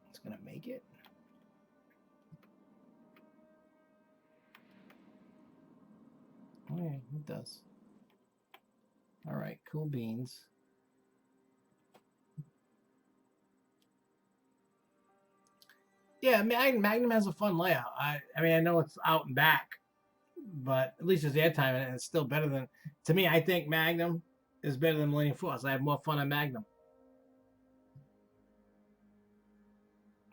A: It's gonna make it. Oh, yeah, it does. All right, cool beans. Yeah, Magnum has a fun layout. I mean, I know it's out and back, but at least there's airtime in it, and it's still better than. To me, I think Magnum is better than Millennium Force. I have more fun on Magnum.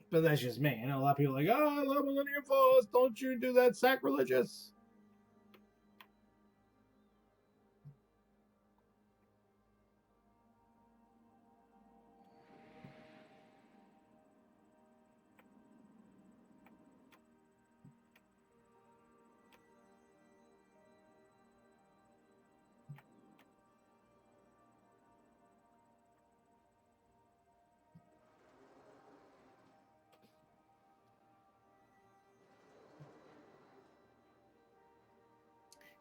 A: But that's just me. I know a lot of people are like, oh, I love Millennium Force. Don't you do that, sacrilegious.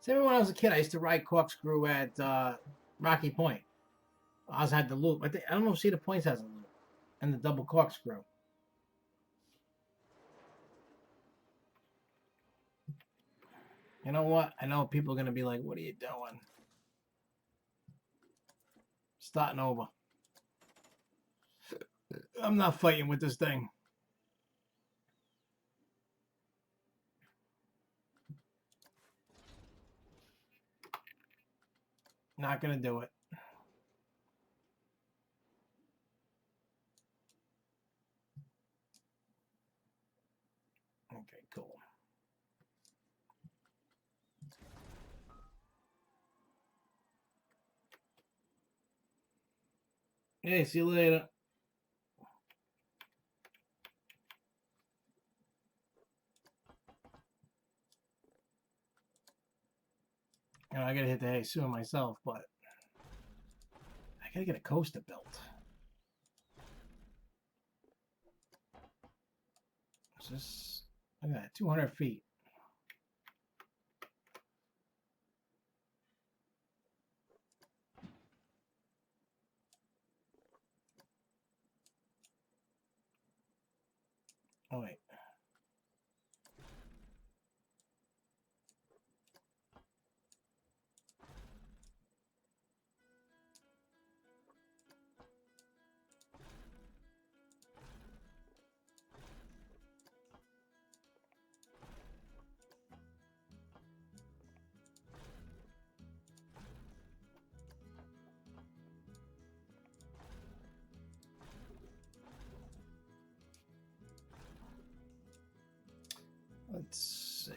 A: Same when I was a kid, I used to ride corkscrew at Rocky Point. Oz had the loop. I don't know if Cedar Point has a loop. And the double corkscrew. You know what? I know people are going to be like, what are you doing? Starting over. I'm not fighting with this thing. Not going to do it. Okay, cool. Hey, see you later. You know, I gotta hit the hay soon myself, but I gotta get a coaster built. Is this, look at that, 200 feet. Oh, wait. Let's see.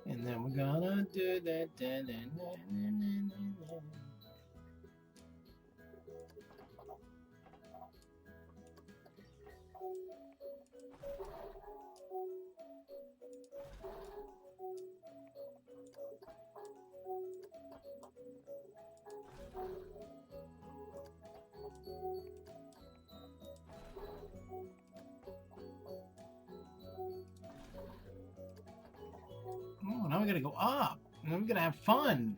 A: And then we're gonna do that. Oh, now we gotta go up. And we're gonna have fun.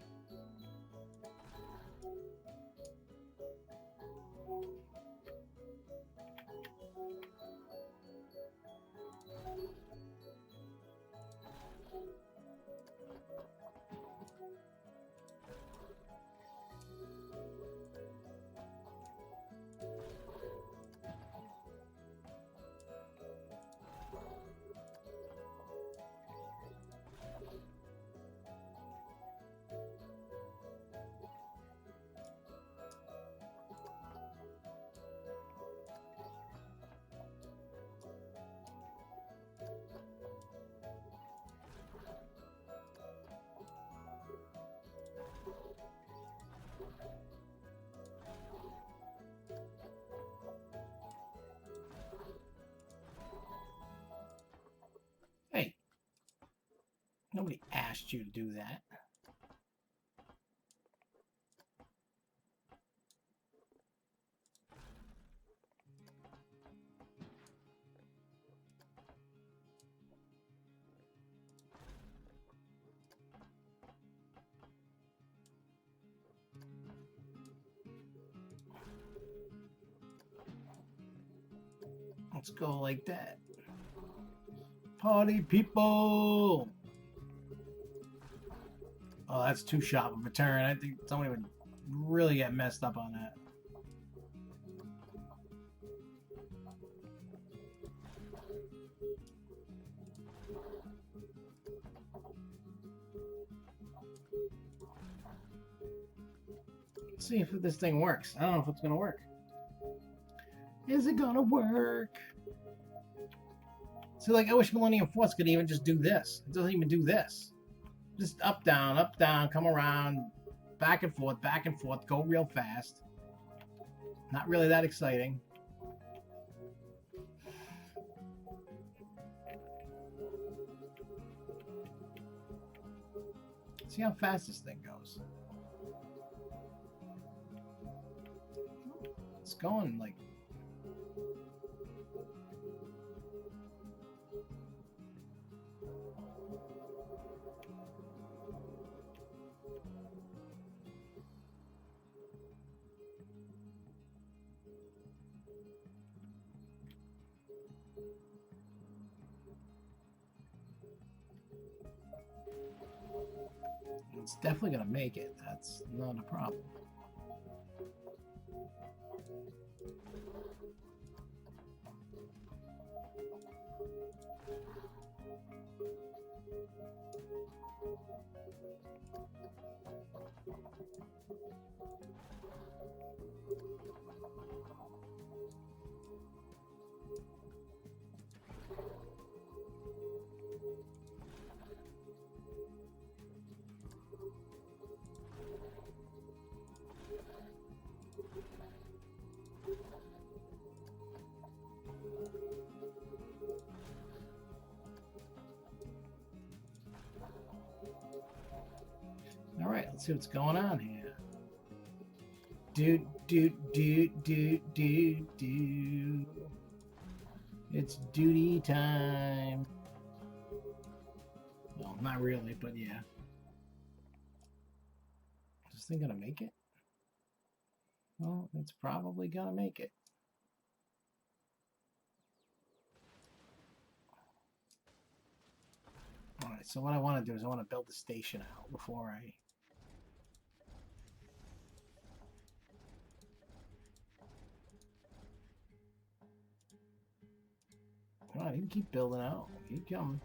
A: Hey, nobody asked you to do that. Let's go like that. Party people! Oh, that's too sharp of a turn. I think somebody would really get messed up on that. Let's see if this thing works. I don't know if it's gonna work. Is it gonna work? See, like, I wish Millennium Force could even just do this. It doesn't even do this. Just up, down, come around, back and forth, go real fast. Not really that exciting. See how fast this thing goes. It's going like... It's definitely going to make it. That's not a problem. All right, let's see what's going on here. Do. It's duty time. Well, not really, but yeah. Is this thing gonna make it? Well, it's probably gonna make it. All right, so what I want to do is I want to build the station out before I... Come on, you can keep building out. Keep coming.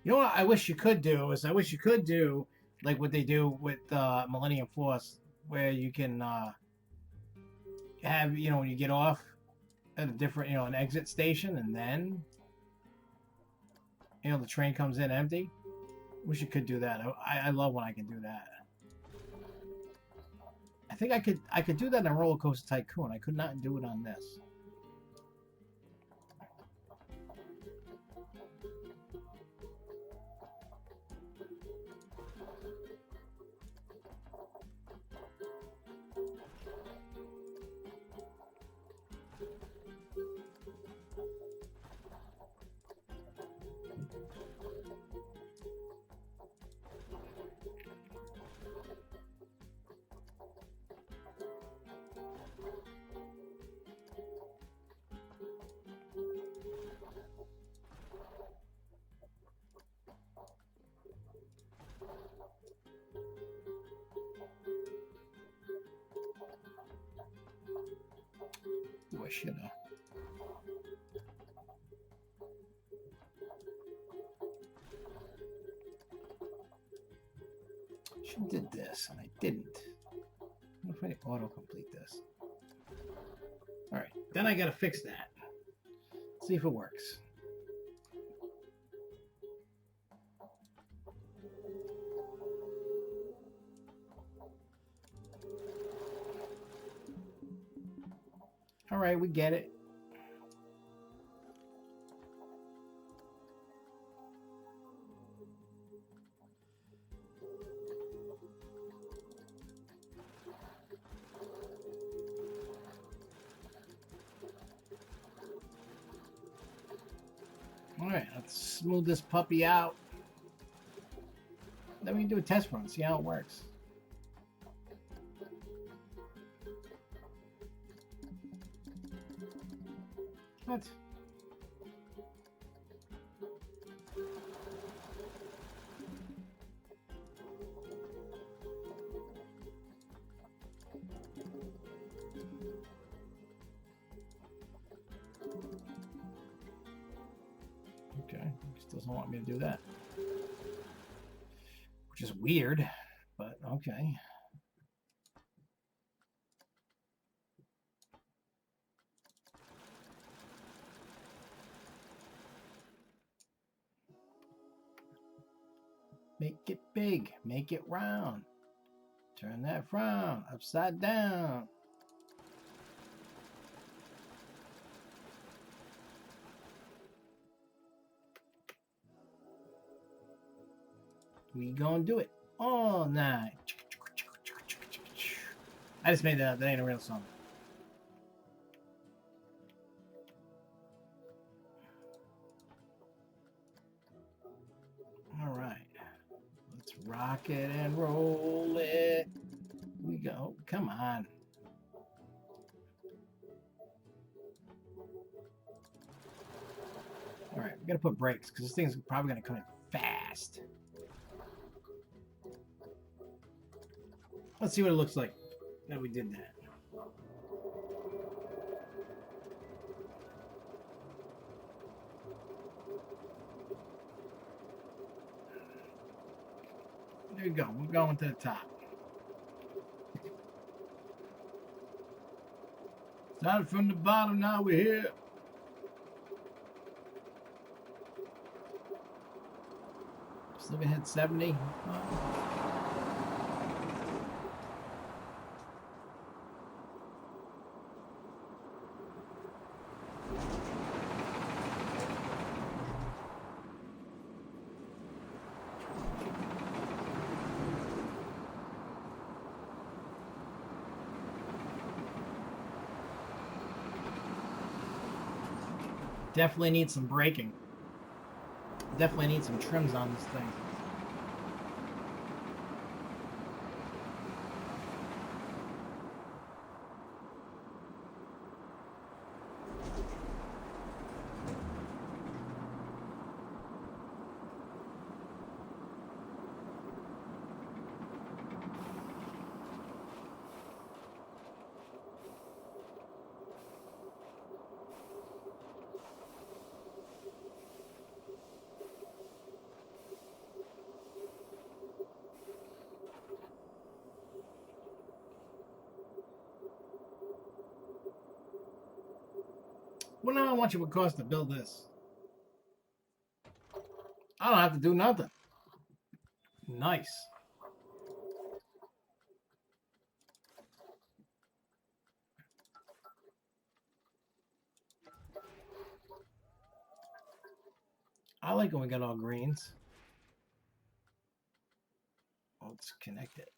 A: You know what I wish you could do is I wish you could do like what they do with Millennium Force, where you can have, you know, when you get off at a different, you know, an exit station, and then, you know, the train comes in empty. Wish you could do that. I love when I can do that. I think I could do that in a Roller Coaster Tycoon. I could not do it on this. I should have. Should have did this, and I didn't. What if I auto-complete this? Alright, then I gotta fix that. See if it works. Alright, we get it. Alright, let's smooth this puppy out. Then we can do a test run, see how it works. What? doesn't want me to do that. Which is weird, but okay. Make it big, make it round. Turn that frown upside down. We gonna do it all night. I just made that ain't a real song. All right. Let's rock it and roll it. We go. Come on. All right, we gotta put brakes because this thing's probably gonna come in fast. Let's see what it looks like that we did that. There you go. We're going to the top. Started from the bottom, now we're here. Still gonna hit 70. Definitely need some braking. Definitely need some trims on this thing. Well, now how much it would cost to build this? I don't have to do nothing. Nice. I like when we got all greens. Let's connect it.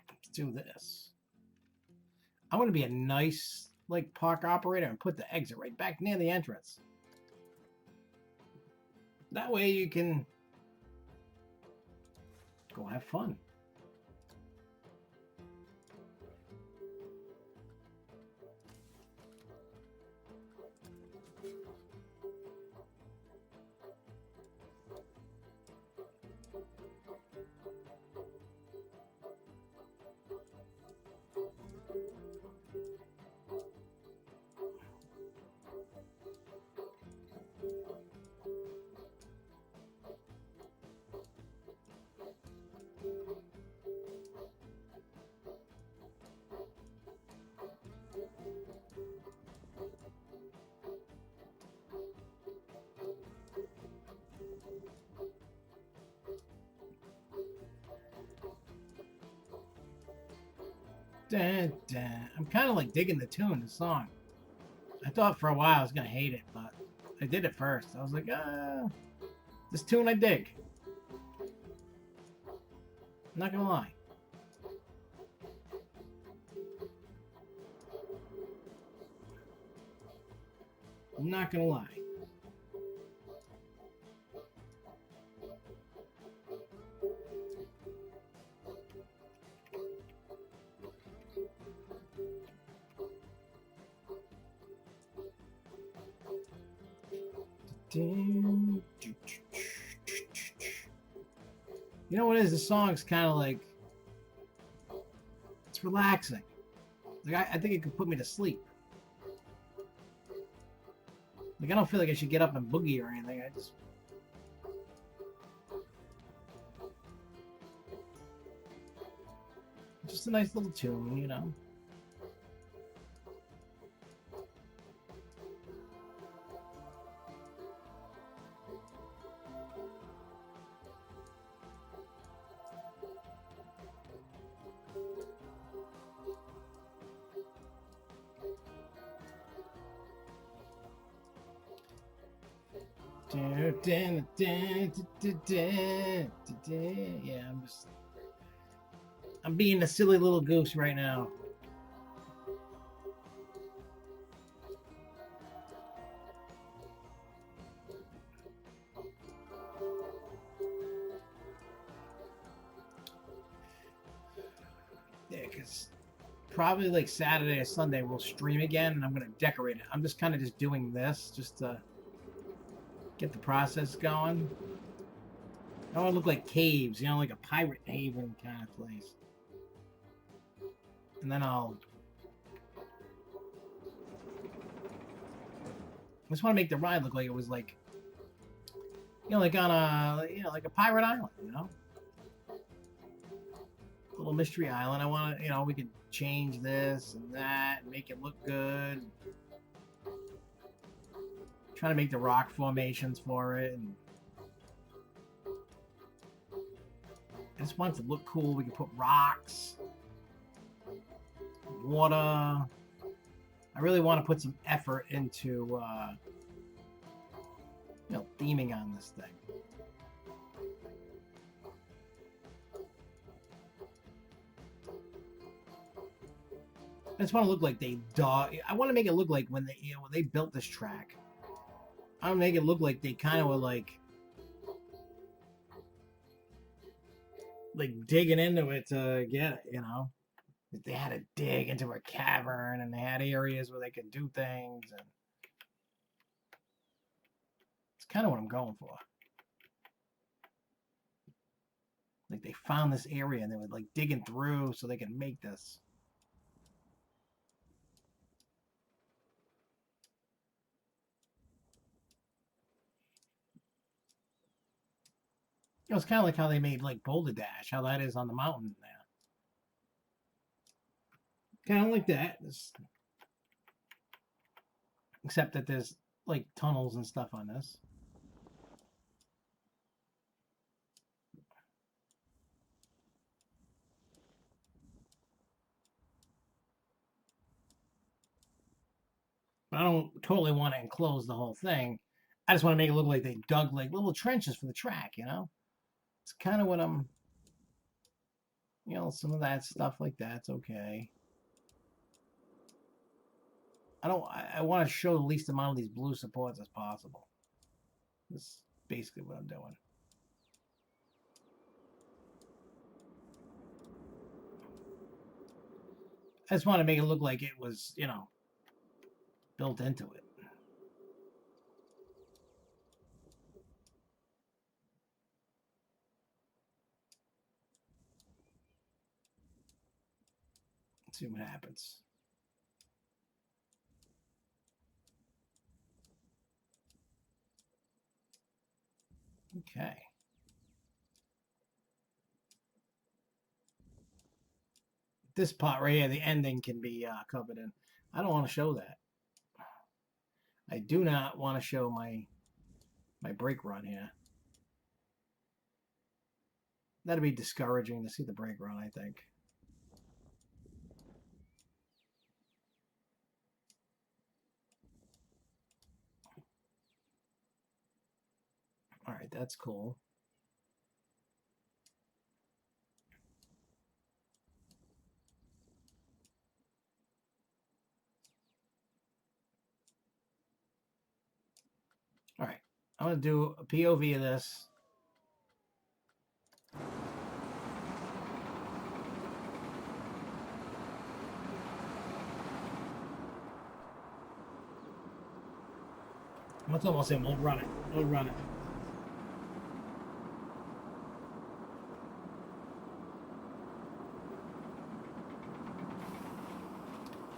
A: Let's do this. I'm going to be a nice like park operator and put the exit right back near the entrance. That way you can go have fun. Dun, dun. I'm kind of like digging the tune, the song. I thought for a while I was going to hate it, but I did it first. I was like, this tune I dig. I'm not going to lie. I'm not going to lie. You know what it is? The song's kind of like, it's relaxing. Like I think it could put me to sleep. Like I don't feel like I should get up and boogie or anything. Just a nice little tune, you know. Yeah, I'm being a silly little goose right now. Yeah, because probably like Saturday or Sunday we'll stream again, and I'm gonna decorate it. I'm just kind of just doing this just to get the process going. I want to look like caves, you know, like a pirate haven kind of place. And then I just want to make the ride look like it was like, you know, like on a, you know, like a pirate island, you know, little mystery island. I want to, you know, we could change this and that, and make it look good. Trying to make the rock formations for it, and I just want it to look cool. We can put rocks, water. I really want to put some effort into, you know, theming on this thing. I just want to look like they dug. I want to make it look like when they, you know, when they built this track. I want to make it look like they kind of were like digging into it to get it, you know. They had to dig into a cavern, and they had areas where they could do things, and it's kind of what I'm going for. Like they found this area and they were like digging through so they could make this. It was kind of like how they made like Boulder Dash, how that is on the mountain now. Kind of like that, except that there's like tunnels and stuff on this. But I don't totally want to enclose the whole thing. I just want to make it look like they dug like little trenches for the track, you know? It's kind of what I'm, you know, some of that stuff like that's okay. I want to show the least amount of these blue supports as possible. This is basically what I'm doing. I just want to make it look like it was, you know, built into it. Let's see what happens. Okay. This part right here, the ending can be covered in. I don't want to show that. I do not want to show my brake run here. That'd be discouraging to see the brake run, I think. All right, that's cool. All right, I'm going to do a POV of this. It's almost in. We'll run it. We'll run it.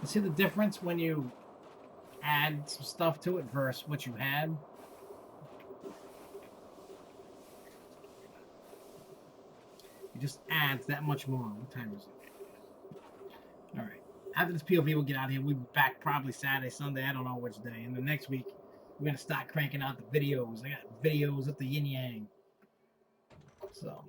A: You see the difference when you add some stuff to it versus what you had? It just adds that much more. What time is it? All right. After this POV, we'll get out of here. We'll be back probably Saturday, Sunday. I don't know which day. And the next week, we're going to start cranking out the videos. I got videos of the yin yang. So.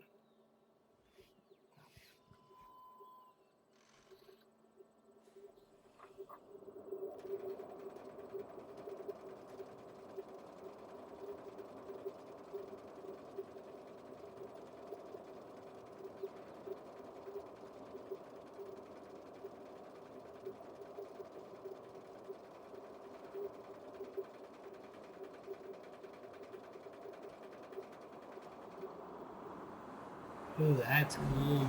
A: Ooh, that's cool.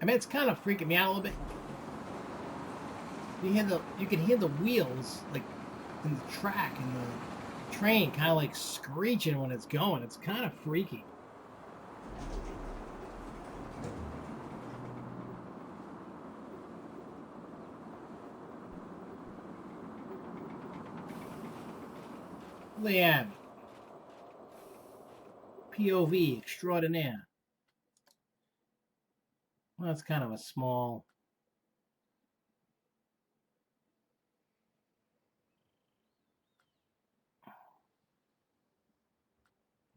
A: I mean, it's kind of freaking me out a little bit. You can hear the wheels like in the track and the train kind of like screeching when it's going. It's kind of freaky. Leanne, POV extraordinaire. Well, that's kind of a small.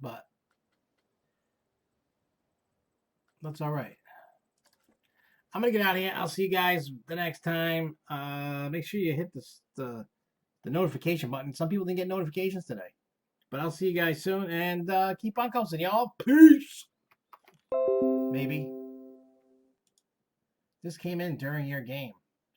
A: But that's all right. I'm gonna get out of here. I'll see you guys the next time. Make sure you hit the notification button. Some people didn't get notifications today, but I'll see you guys soon. And keep on coasting, y'all. Peace. Maybe this came in during your game.